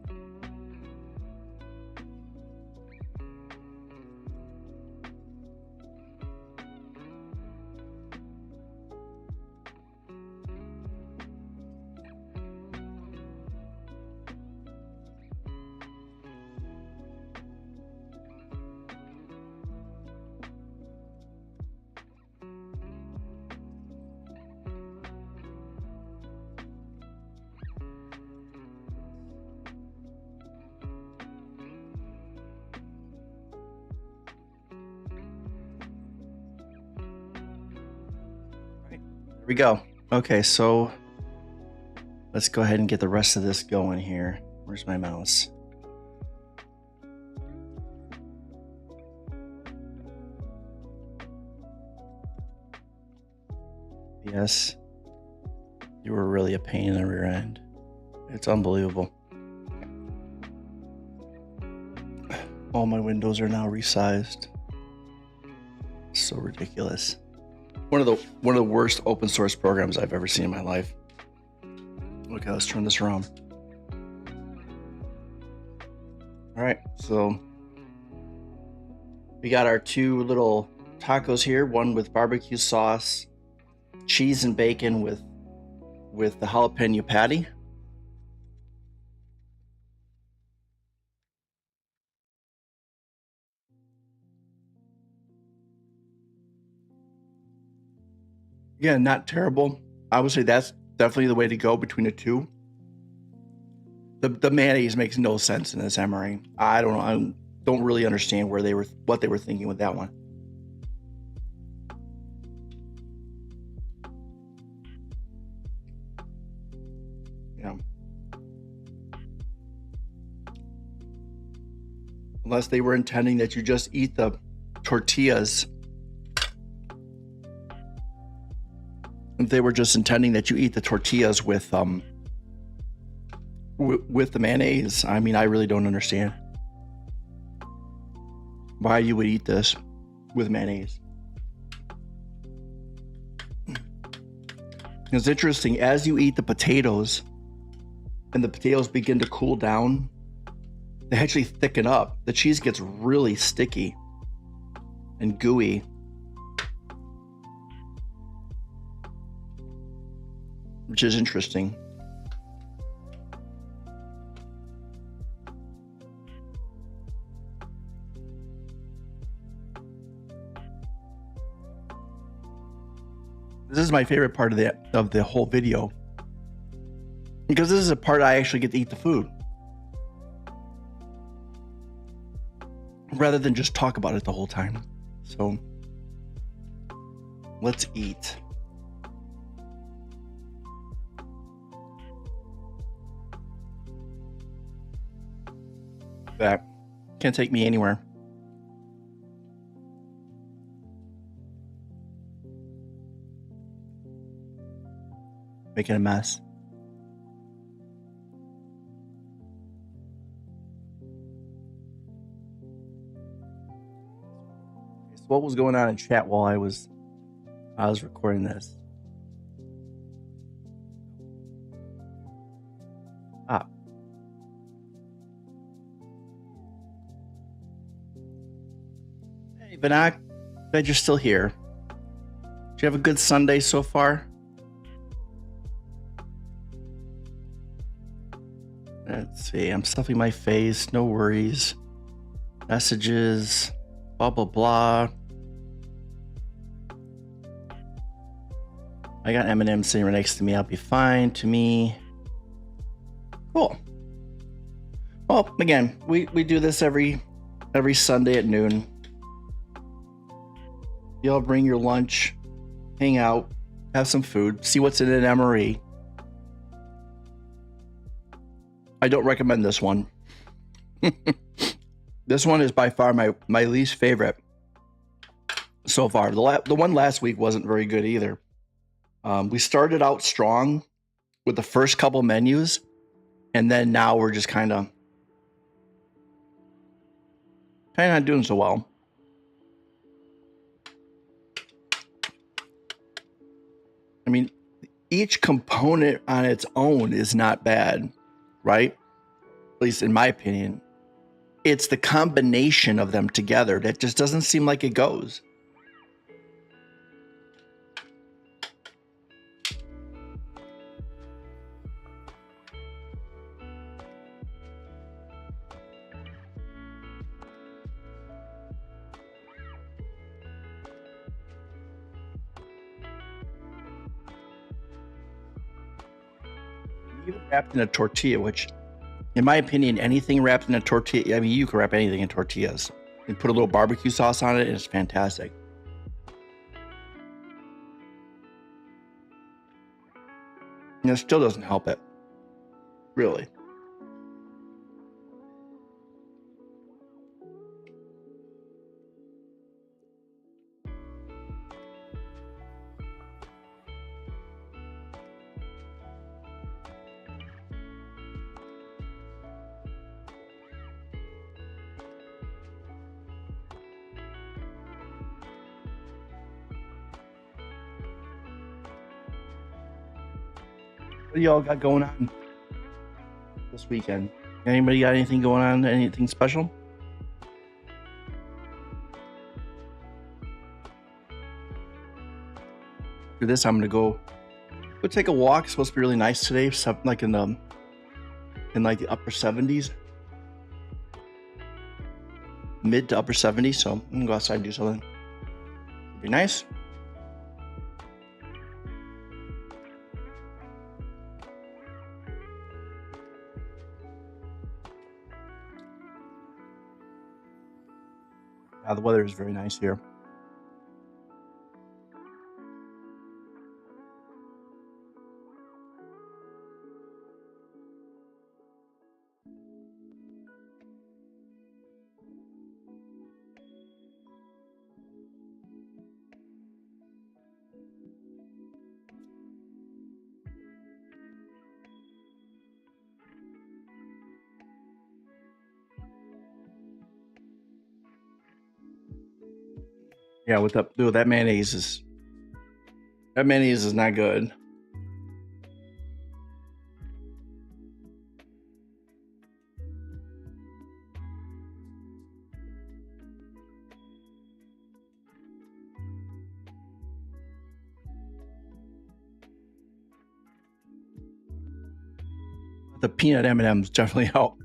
we go. Okay, so let's go ahead and get the rest of this going here. Where's my mouse? Yes, you were really a pain in the rear end. It's unbelievable. All my windows are now resized. So ridiculous. One of the worst open source programs I've ever seen in my life. Okay, let's turn this around. All right, so we got our two little tacos here, one with barbecue sauce, cheese and bacon with the jalapeno patty. Yeah, not terrible. I would say that's definitely the way to go between the two. The mayonnaise makes no sense in this MRE. I don't know. I don't really understand what they were thinking with that one. Yeah. Unless they were intending that you just eat the tortillas. If they were just intending that you eat the tortillas with the mayonnaise, I mean, I really don't understand why you would eat this with mayonnaise. It's interesting, as you eat the potatoes and the potatoes begin to cool down, they actually thicken up. The cheese gets really sticky and gooey. Which is interesting. This is my favorite part of the whole video, because this is a part I actually get to eat the food rather than just talk about it the whole time. So let's eat. That can't take me anywhere. Making a mess. So what was going on in chat while I was recording this? Hey, Banak, glad you're still here. Did you have a good Sunday so far? Let's see, I'm stuffing my face, no worries. Messages, blah, blah, blah. I got Eminem sitting right next to me. I'll be fine to me. Cool. Well, again, we do this every Sunday at noon. Y'all bring your lunch, hang out, have some food, see what's in an MRE. I don't recommend this one. This one is by far my least favorite so far. The one last week wasn't very good either. We started out strong with the first couple menus, and then now we're just kind of not doing so well. I mean, each component on its own is not bad, right? At least in my opinion. It's the combination of them together that just doesn't seem like it goes. Even wrapped in a tortilla, which, in my opinion, anything wrapped in a tortilla, I mean, you can wrap anything in tortillas and put a little barbecue sauce on it, and it's fantastic. And it still doesn't help it. Really. What do y'all got going on this weekend? Anybody got anything going on? Anything special? After this, I'm gonna go take a walk. It's supposed to be really nice today, something like in the upper 70s, mid to upper 70s. So I'm gonna go outside and do something. It'll be nice. The weather is very nice here. Yeah, with that mayonnaise is not good. The peanut M&Ms definitely help.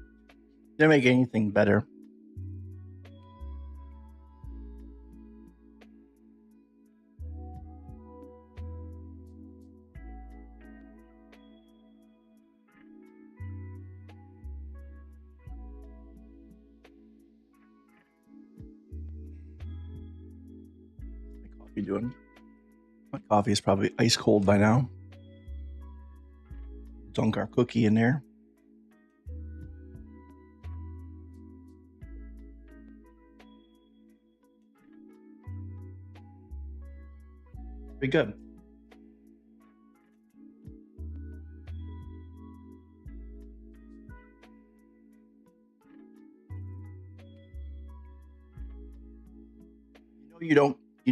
They make anything better. What's my coffee doing? My coffee is probably ice cold by now. Dunk our cookie in there. Pretty good.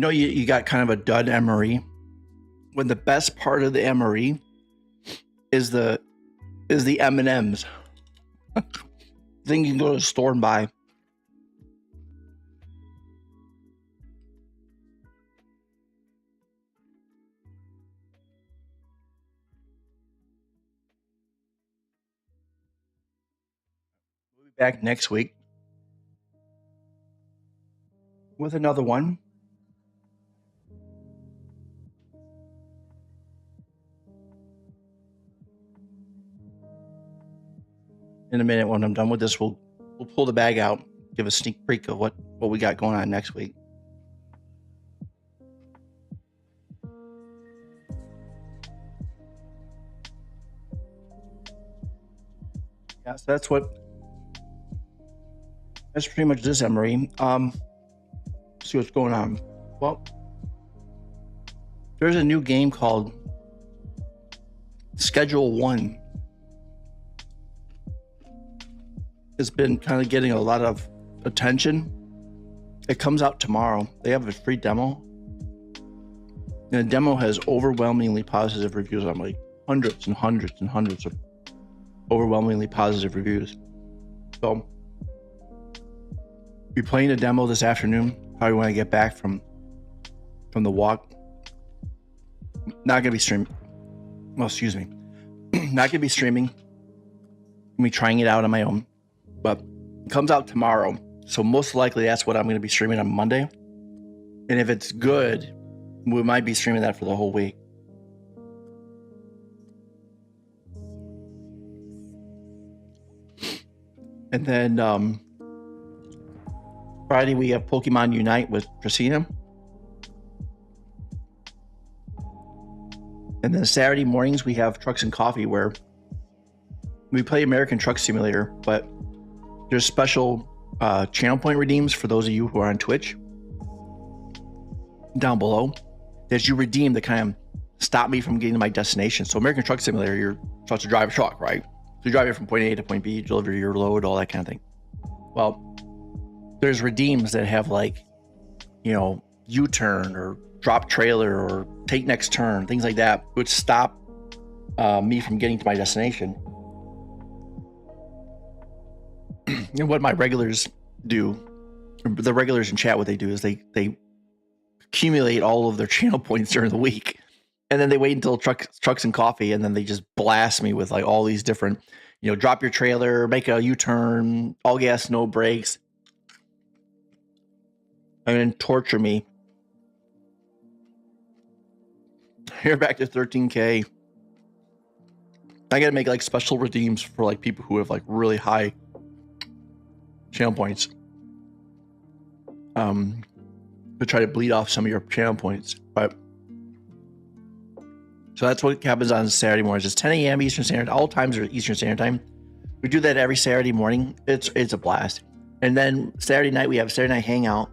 You got kind of a dud MRE when the best part of the MRE is the M&Ms. Thing you can go to the store and buy. We'll be back next week with another one. In a minute, when I'm done with this, we'll pull the bag out, give a sneak peek of what we got going on next week. Yeah, so that's pretty much this MRE. See what's going on. Well, there's a new game called Schedule 1. It's been kind of getting a lot of attention. It comes out tomorrow. They have a free demo. And the demo has overwhelmingly positive reviews. I'm like hundreds and hundreds and hundreds of overwhelmingly positive reviews. So be playing the demo this afternoon. Probably when I get back from the walk. Not gonna be streaming. Well, excuse me. Not gonna be streaming. Gonna be trying it out on my own. But it comes out tomorrow. So most likely that's what I'm gonna be streaming on Monday. And if it's good, we might be streaming that for the whole week. And then Friday we have Pokemon Unite with Christina. And then Saturday mornings, we have Trucks and Coffee, where we play American Truck Simulator, but there's special channel point redeems for those of you who are on Twitch down below that you redeem to kind of stop me from getting to my destination. So American Truck Simulator, you're supposed to drive a truck, right? So you drive it from point A to point B, deliver your load, all that kind of thing. Well, there's redeems that have like, you know, U-turn or drop trailer or take next turn, things like that, which stop me from getting to my destination. And what my regulars do, the regulars in chat, what they do is they accumulate all of their channel points during the week, and then they wait until Trucks and Coffee, and then they just blast me with like all these different, you know, drop your trailer, make a U-turn, all gas, no brakes, and then torture me. You're back to 13K. I gotta make like special redeems for like people who have like really high channel points, to try to bleed off some of your channel points. But so that's what happens on Saturday mornings. It's 10 a.m. Eastern Standard. All times are Eastern Standard Time. We do that every Saturday morning. It's a blast. And then Saturday night we have Saturday Night Hangout,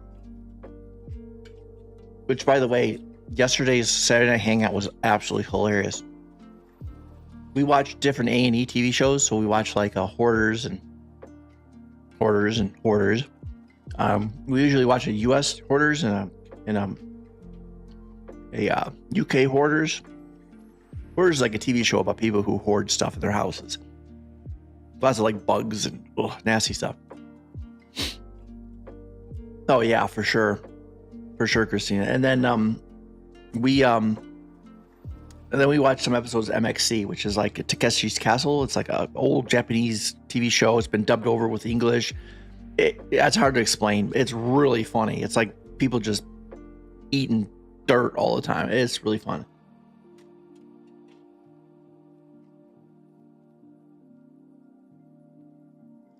which, by the way, yesterday's Saturday Night Hangout was absolutely hilarious. We watch different A&E TV shows, so we watch like Hoarders and Hoarders. We usually watch a U.S. Hoarders and a UK Hoarders. Hoarders is like a TV show about people who hoard stuff in their houses. Lots of like bugs and nasty stuff. Oh yeah, for sure, Christina. And then we watch some episodes of MXC, which is like Takeshi's Castle. It's like an old Japanese TV show. It's been dubbed over with English. It's hard to explain. It's really funny. It's like people just eating dirt all the time. It's really fun.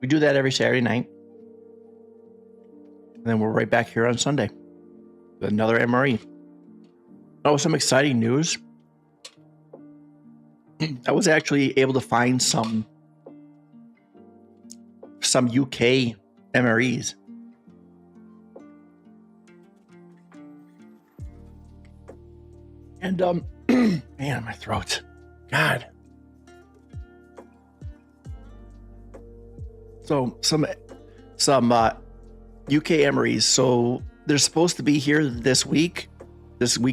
We do that every Saturday night. And then we're right back here on Sunday with another MRE. Oh, some exciting news. I was actually able to find some UK MREs. And man, my throat. God. So some UK MREs. So they're supposed to be here this week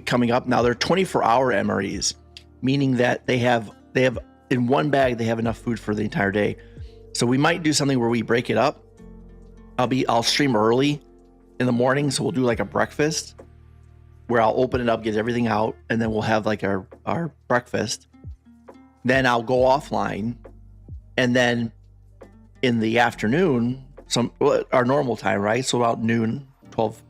coming up. Now they're 24-hour MREs, meaning that they have in one bag, they have enough food for the entire day. So we might do something where we break it up. I'll stream early in the morning. So we'll do like a breakfast where I'll open it up, get everything out, and then we'll have like our breakfast. Then I'll go offline, and then in the afternoon, our normal time, right? So about noon, 12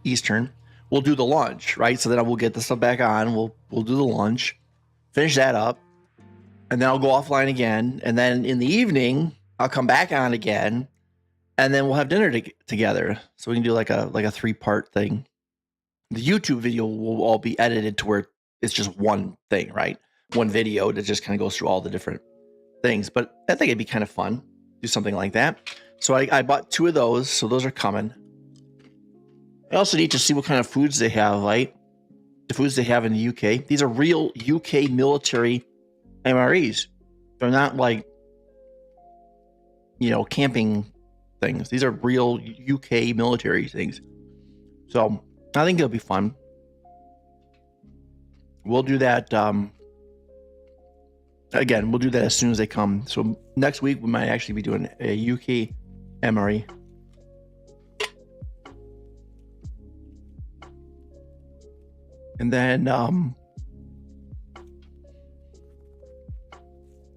Eastern, we'll do the lunch, right? So then we'll get the stuff back on. We'll do the lunch, finish that up, and then I'll go offline again. And then in the evening, I'll come back on again, and then we'll have dinner together. So we can do like a 3-part thing. The YouTube video will all be edited to where it's just one thing, right? One video that just kind of goes through all the different things. But I think it'd be kind of fun, do something like that. So I bought 2 of those. So those are coming. I also need to see what kind of foods they have, right? The foods they have in the UK. These are real UK military MREs. They're not like, camping things. These are real UK military things. So I think it'll be fun. We'll do that. Again, we'll do that as soon as they come. So next week we might actually be doing a UK MRE. And then I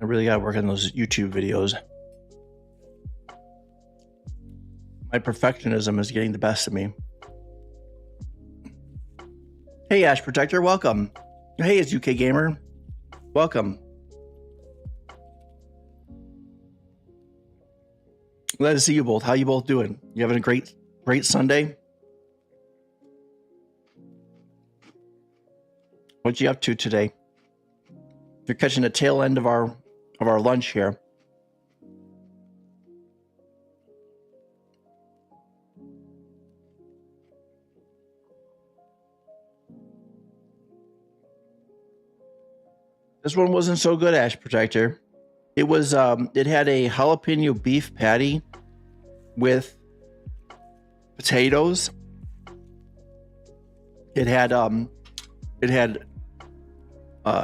really got to work on those YouTube videos. My perfectionism is getting the best of me. Hey, Ash Protector, welcome. Hey, it's UK Gamer. Welcome. Glad to see you both. How you both doing? You having a great Sunday? What you up to today? You're catching the tail end of our lunch here. This one wasn't so good, Ash Protector. It was it had a jalapeno beef patty with potatoes. It had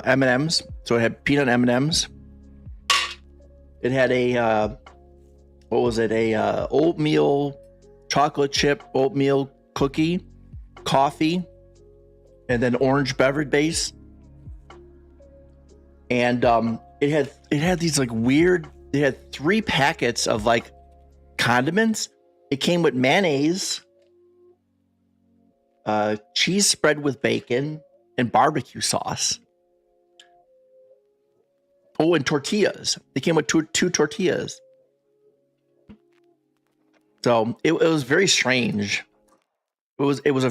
M&Ms, so it had peanut M&Ms. It had a what was it? A oatmeal chocolate chip oatmeal cookie, coffee, and then orange beverage base. And it had these like weird. It had 3 packets of like condiments. It came with mayonnaise, cheese spread with bacon, and barbecue sauce. Oh, and tortillas. They came with two tortillas. So it was very strange. It was a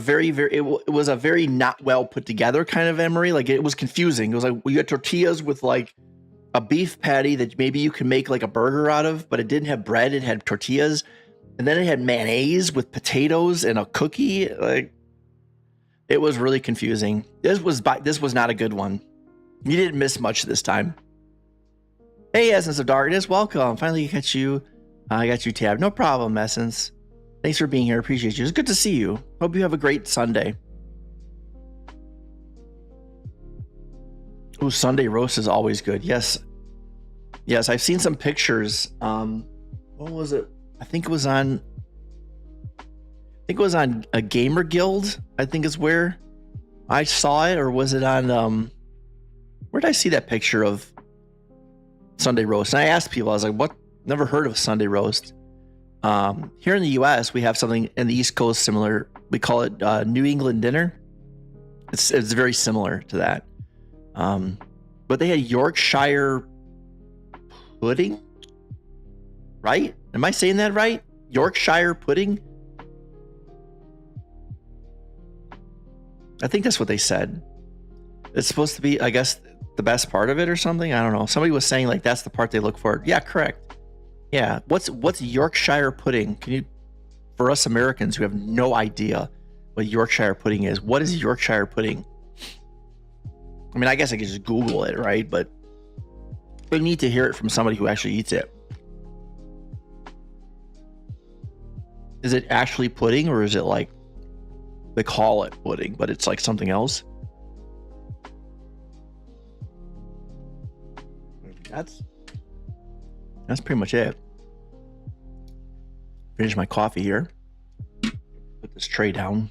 very not well put together kind of MRE. Like it was confusing. It was like we got tortillas with like a beef patty that maybe you can make like a burger out of, but it didn't have bread. It had tortillas, and then it had mayonnaise with potatoes and a cookie. Like it was really confusing. This was not a good one. You didn't miss much this time. Hey, Essence of Darkness, welcome. Finally got you. I got you tabbed. No problem, Essence. Thanks for being here. Appreciate you. It's good to see you. Hope you have a great Sunday. Oh, Sunday roast is always good. Yes. Yes, I've seen some pictures. What was it? I think it was on a Gamer Guild. I think is where I saw it, or was it on where did I see that picture of Sunday roast? And I asked people, I was like, what? Never heard of Sunday roast. Here in the US, we have something in the East Coast similar. We call it New England dinner. It's very similar to that. But they had Yorkshire pudding, right? Am I saying that right? Yorkshire pudding? I think that's what they said. It's supposed to be, I guess, the best part of it or something. I don't know. Somebody was saying like that's the part they look for. Yeah, correct. Yeah. What's Yorkshire pudding? Can you, for us Americans who have no idea what Yorkshire pudding is, what is Yorkshire pudding? I mean, I guess I could just Google it, right? But we need to hear it from somebody who actually eats it. Is it actually pudding, or is it like they call it pudding, but it's like something else? That's pretty much it. Finish my coffee here. Put this tray down.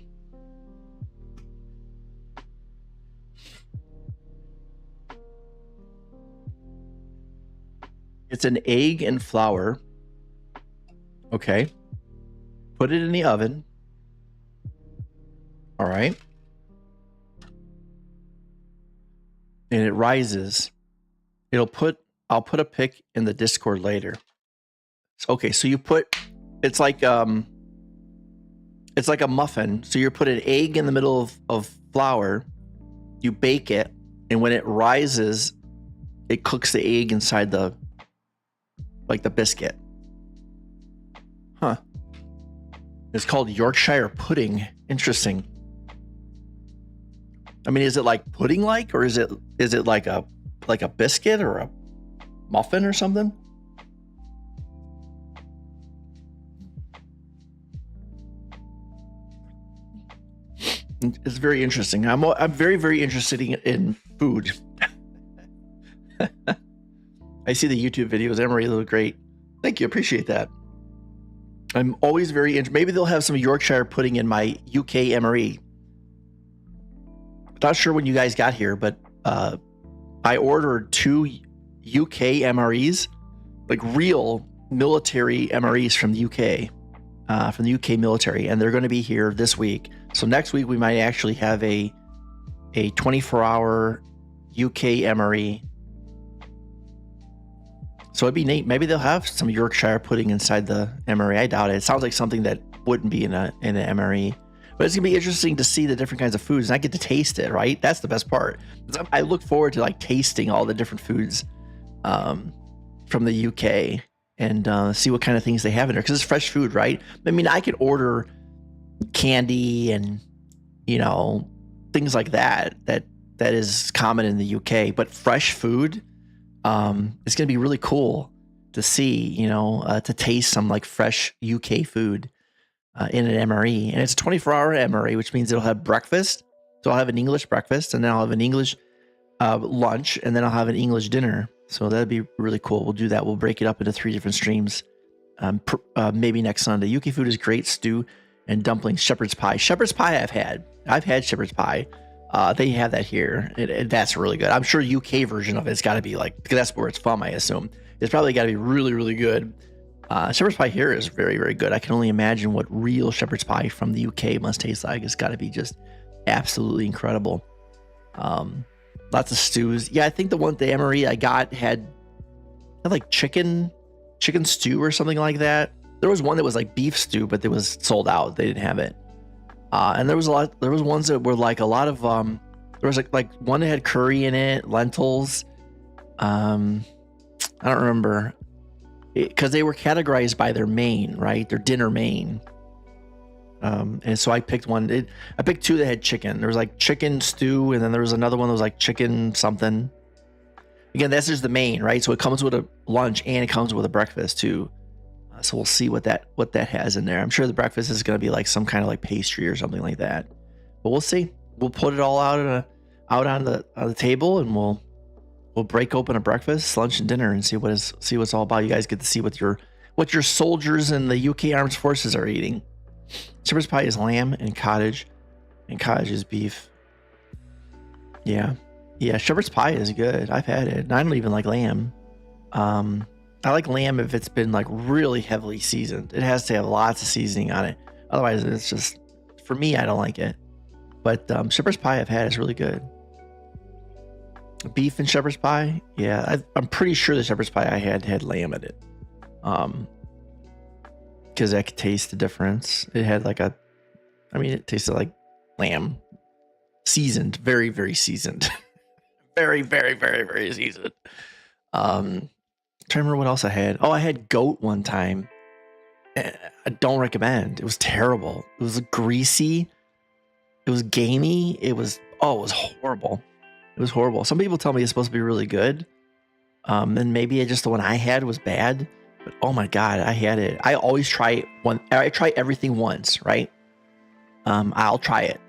It's an egg and flour. Okay. Put it in the oven. All right. And it rises. I'll put a pic in the Discord later. Okay, so you put, it's like a muffin. So you put an egg in the middle of flour, you bake it, and when it rises, it cooks the egg inside the biscuit. Huh. It's called Yorkshire pudding. Interesting. I mean, is it like pudding like, or is it like a biscuit or a muffin or something? It's very interesting. I'm very, very interested in food. I see the YouTube videos. MRE look great. Thank you. Appreciate that. I'm always very interested. Maybe they'll have some Yorkshire pudding in my UK MRE. Not sure when you guys got here, but I ordered 2 UK MREs, like real military MREs from the UK military, and they're going to be here this week. So next week we might actually have a 24-hour UK MRE. So it'd be neat. Maybe they'll have some Yorkshire pudding inside the MRE. I doubt it. It sounds like something that wouldn't be in an MRE. But it's gonna be interesting to see the different kinds of foods, and I get to taste it. Right, that's the best part. I look forward to like tasting all the different foods from the UK and see what kind of things they have in there because it's fresh food, right? I mean, I could order candy and things like that is common in the UK, but fresh food, it's gonna be really cool to see, to taste some like fresh UK food in an MRE, and it's a 24-hour MRE, which means it'll have breakfast. So I'll have an English breakfast, and then I'll have an English lunch, and then I'll have an English dinner. So that'd be really cool. We'll do that. We'll break it up into 3 different streams. Maybe next Sunday. UK food is great: stew and dumplings, shepherd's pie. Shepherd's pie I've had shepherd's pie. They have that here. That's really good. I'm sure UK version of it's got to be like, because that's where it's from, I assume. It's probably got to be really, really good. Shepherd's pie here is very, very good. I can only imagine what real shepherd's pie from the UK must taste like. It's got to be just absolutely incredible. Lots of stews. Yeah, I think the MRE I got had like chicken stew or something like that. There was one that was like beef stew, but it was sold out. They didn't have it. And there was ones that were like a lot of there was like one that had curry in it, lentils. I don't remember because they were categorized by their main, right? Their dinner main. And so I picked one. I picked 2 that had chicken. There was like chicken stew, and then there was another one that was like chicken something. Again, that's just the main, right? So it comes with a lunch and it comes with a breakfast too. So we'll see what that has in there. I'm sure the breakfast is going to be like some kind of like pastry or something like that. But we'll see. We'll put it all out on the table, and we'll break open a breakfast, lunch, and dinner, and see what it's all about. You guys get to see what your soldiers in the UK Armed Forces are eating. Shepherd's pie is lamb and cottage is beef. Yeah. Shepherd's pie is good. I've had it. I don't even like lamb. I like lamb if it's been like really heavily seasoned. It has to have lots of seasoning on it. Otherwise, it's just, for me, I don't like it. But shepherd's pie I've had is really good. Beef and shepherd's pie, yeah, I'm pretty sure the shepherd's pie I had lamb in it. Because I could taste the difference. It had like it tasted like lamb, seasoned, very, very seasoned, very, very, very, very seasoned. Trying to remember what else I had. Oh, I had goat one time. I don't recommend. It was terrible. It was greasy. It was gamey. It was horrible. It was horrible. Some people tell me it's supposed to be really good. And maybe just the one I had was bad. But oh my God, I had it. I always try one. I try everything once, right? I'll try it.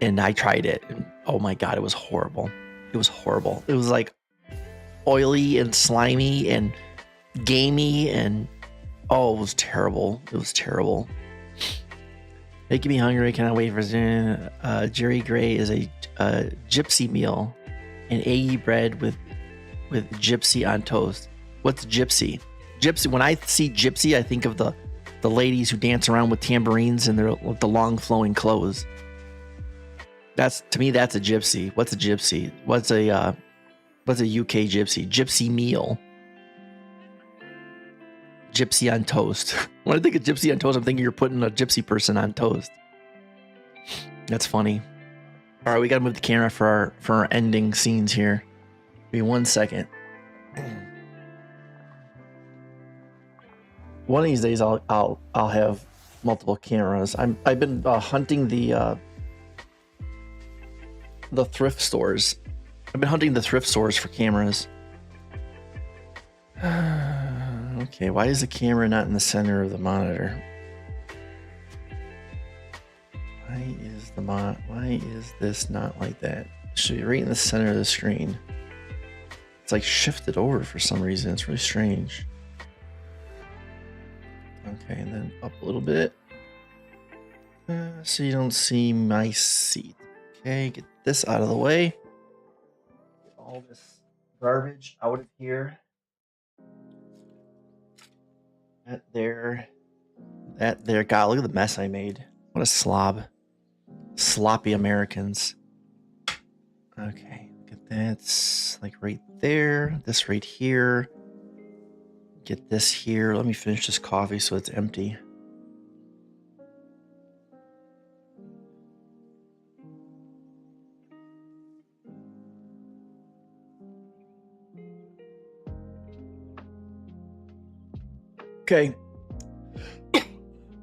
And I tried it. And oh my God, it was horrible. It was horrible. It was like oily and slimy and gamey, and it was terrible. It was terrible. Making me hungry. Cannot wait for Jerry Gray is a gypsy meal, an eggy bread with gypsy on toast. What's gypsy? Gypsy. When I see gypsy, I think of the ladies who dance around with tambourines and the long flowing clothes. To me, that's a gypsy. What's a gypsy? What's a UK gypsy? Gypsy meal. Gypsy on toast. When I think of gypsy on toast, I'm thinking you're putting a gypsy person on toast. That's funny. All right, we got to move the camera for our ending scenes here. Give me 1 second. One of these days, I'll have multiple cameras. I've been hunting the thrift stores. I've been hunting the thrift stores for cameras. Okay, why is the camera not in the center of the monitor? Why is this not like that? It should be right in the center of the screen. It's like shifted over for some reason. It's really strange. Okay, and then up a little bit. So you don't see my seat. Okay, get this out of the way. Get all this garbage out of here. That there. God, look at the mess I made. What a slob. Sloppy Americans. Okay, get that like right there. This right here. Get this here. Let me finish this coffee so it's empty. Okay.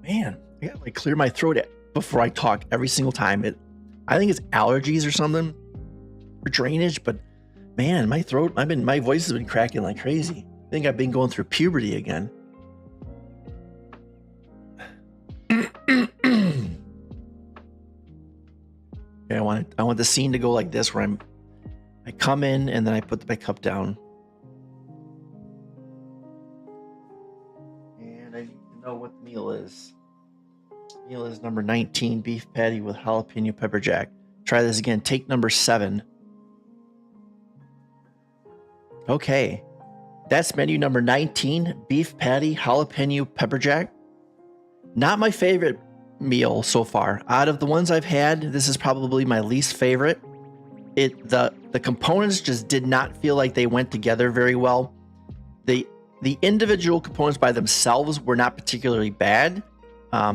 Man, I gotta like clear my throat before I talk every single time. I think it's allergies or something, or drainage, but man, my throat, my voice has been cracking like crazy. I think I've been going through puberty again. I want the scene to go like this, where I come in and then I put my cup down. And I need to know what the meal is. Meal is number 19, beef patty with jalapeno pepper jack. Try this again. Take number 7. Okay. That's menu number 19, beef patty, jalapeno pepper jack. Not my favorite meal so far. Out of the ones I've had, this is probably my least favorite. The components just did not feel like they went together very well. The individual components by themselves were not particularly bad,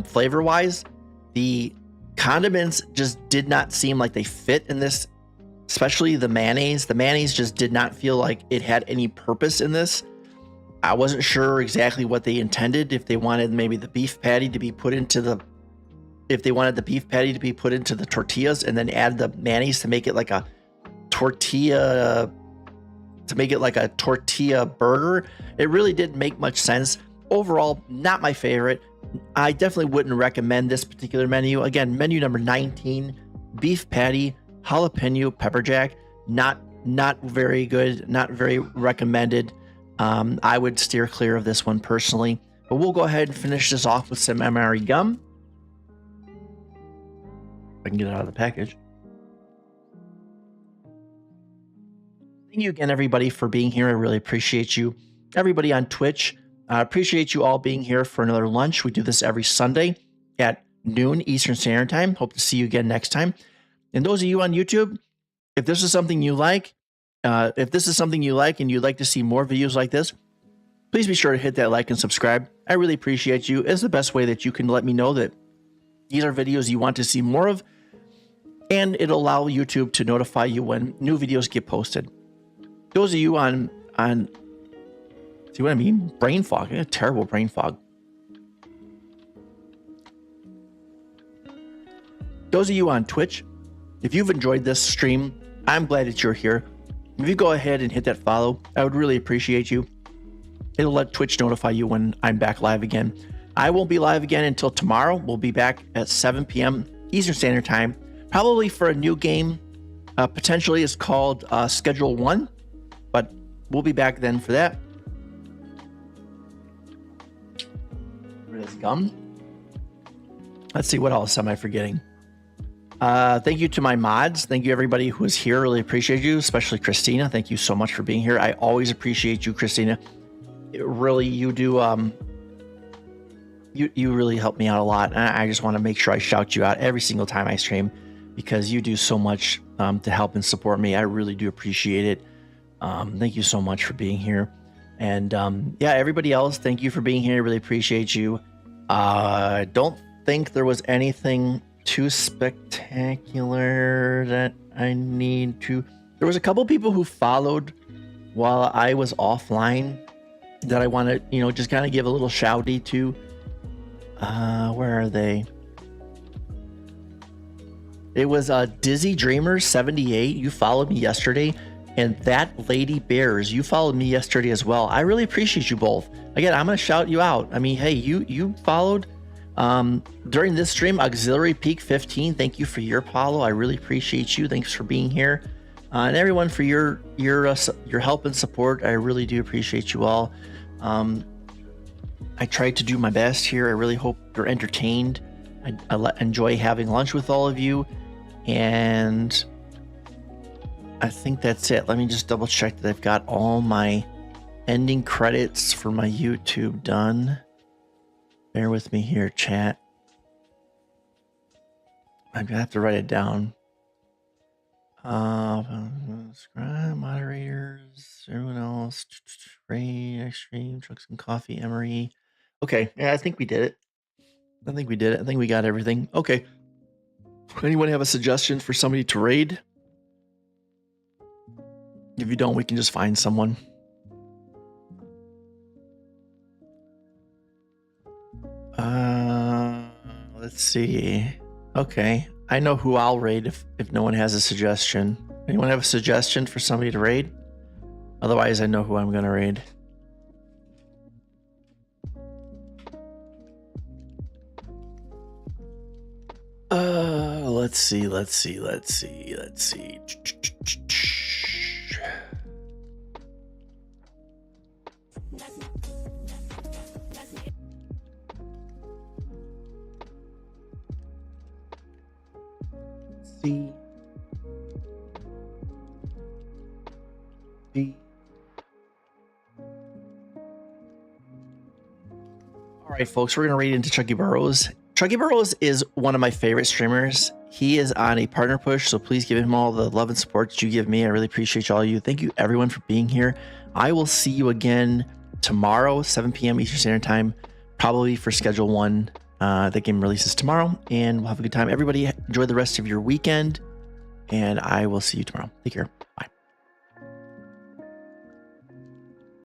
flavor-wise. The condiments just did not seem like they fit in this, especially the mayonnaise. The mayonnaise just did not feel like it had any purpose in this. I wasn't sure exactly what they intended, if they wanted maybe the beef patty to be put into the tortillas and then add the mayonnaise to make it like a tortilla burger. It really didn't make much sense. Overall, not my favorite. I definitely wouldn't recommend this particular menu. Again, menu number 19, beef patty, jalapeno pepper jack. Not very good, not very recommended. I would steer clear of this one personally, but we'll go ahead and finish this off with some MRE gum. I can get it out of the package. Thank you again, everybody, for being here. I really appreciate you. Everybody on Twitch, I appreciate you all being here for another lunch. We do this every Sunday at noon Eastern Standard Time. Hope to see you again next time. And those of you on YouTube, if this is something you like, and you'd like to see more videos like this, please be sure to hit that like and subscribe. I really appreciate you. It's the best way that you can let me know that these are videos you want to see more of, and it'll allow YouTube to notify you when new videos get posted. Those of you on see what I mean? Brain fog. I got terrible brain fog. Those of you on Twitch, if you've enjoyed this stream, I'm glad that you're here. If you go ahead and hit that follow, I would really appreciate you. It'll let Twitch notify you when I'm back live again. I won't be live again until tomorrow. We'll be back at 7 p.m. Eastern Standard Time, probably for a new game. Potentially it's called Schedule 1, but we'll be back then for that. Where is gum? Let's see, what else am I forgetting? Thank you to my mods. Thank you everybody who is here. Really appreciate you, especially Christina. Thank you so much for being here. I always appreciate you, Christina. You do. You really help me out a lot. And I just want to make sure I shout you out every single time I stream, because you do so much to help and support me. I really do appreciate it. Thank you so much for being here. And yeah, everybody else, thank you for being here. I really appreciate you. I don't think there was anything too spectacular that I need to. There was a couple people who followed while I was offline that I want to, just kind of give a little shouty to. Where are they? It was Dizzy Dreamer 78. You followed me yesterday, and that Lady Bears, you followed me yesterday as well. I really appreciate you both. Again, I'm gonna shout you out. I mean, hey, you followed during this stream. Auxiliary Peak 15. Thank you for your follow. I really appreciate you. Thanks for being here, and everyone for your help and support. I really do appreciate you all. I tried to do my best here. I really hope you're entertained. I enjoy having lunch with all of you, and I think that's it. Let me just double check that I've got all my ending credits for my YouTube done. Bear with me here, chat. I'm gonna have to write it down. Subscribe, moderators, everyone else. Ray, Extreme, Trucks and Coffee, MRE. Okay, yeah, I think we did it. I think we got everything. Okay. Anyone have a suggestion for somebody to raid? If you don't, we can just find someone. Let's see. Okay, I know who I'll raid if no one has a suggestion. Anyone have a suggestion for somebody to raid? Otherwise, I know who I'm gonna raid. Let's see. C. D. All right, folks, we're gonna raid into Chucky Burrows. Chucky Burrows is one of my favorite streamers. He is on a partner push, so please give him all the love and support that you give me. I really appreciate all of you. Thank you, everyone, for being here. I will see you again tomorrow, 7 p.m. Eastern Standard Time, probably for Schedule 1. That game releases tomorrow, and we'll have a good time. Everybody, enjoy the rest of your weekend, and I will see you tomorrow. Take care.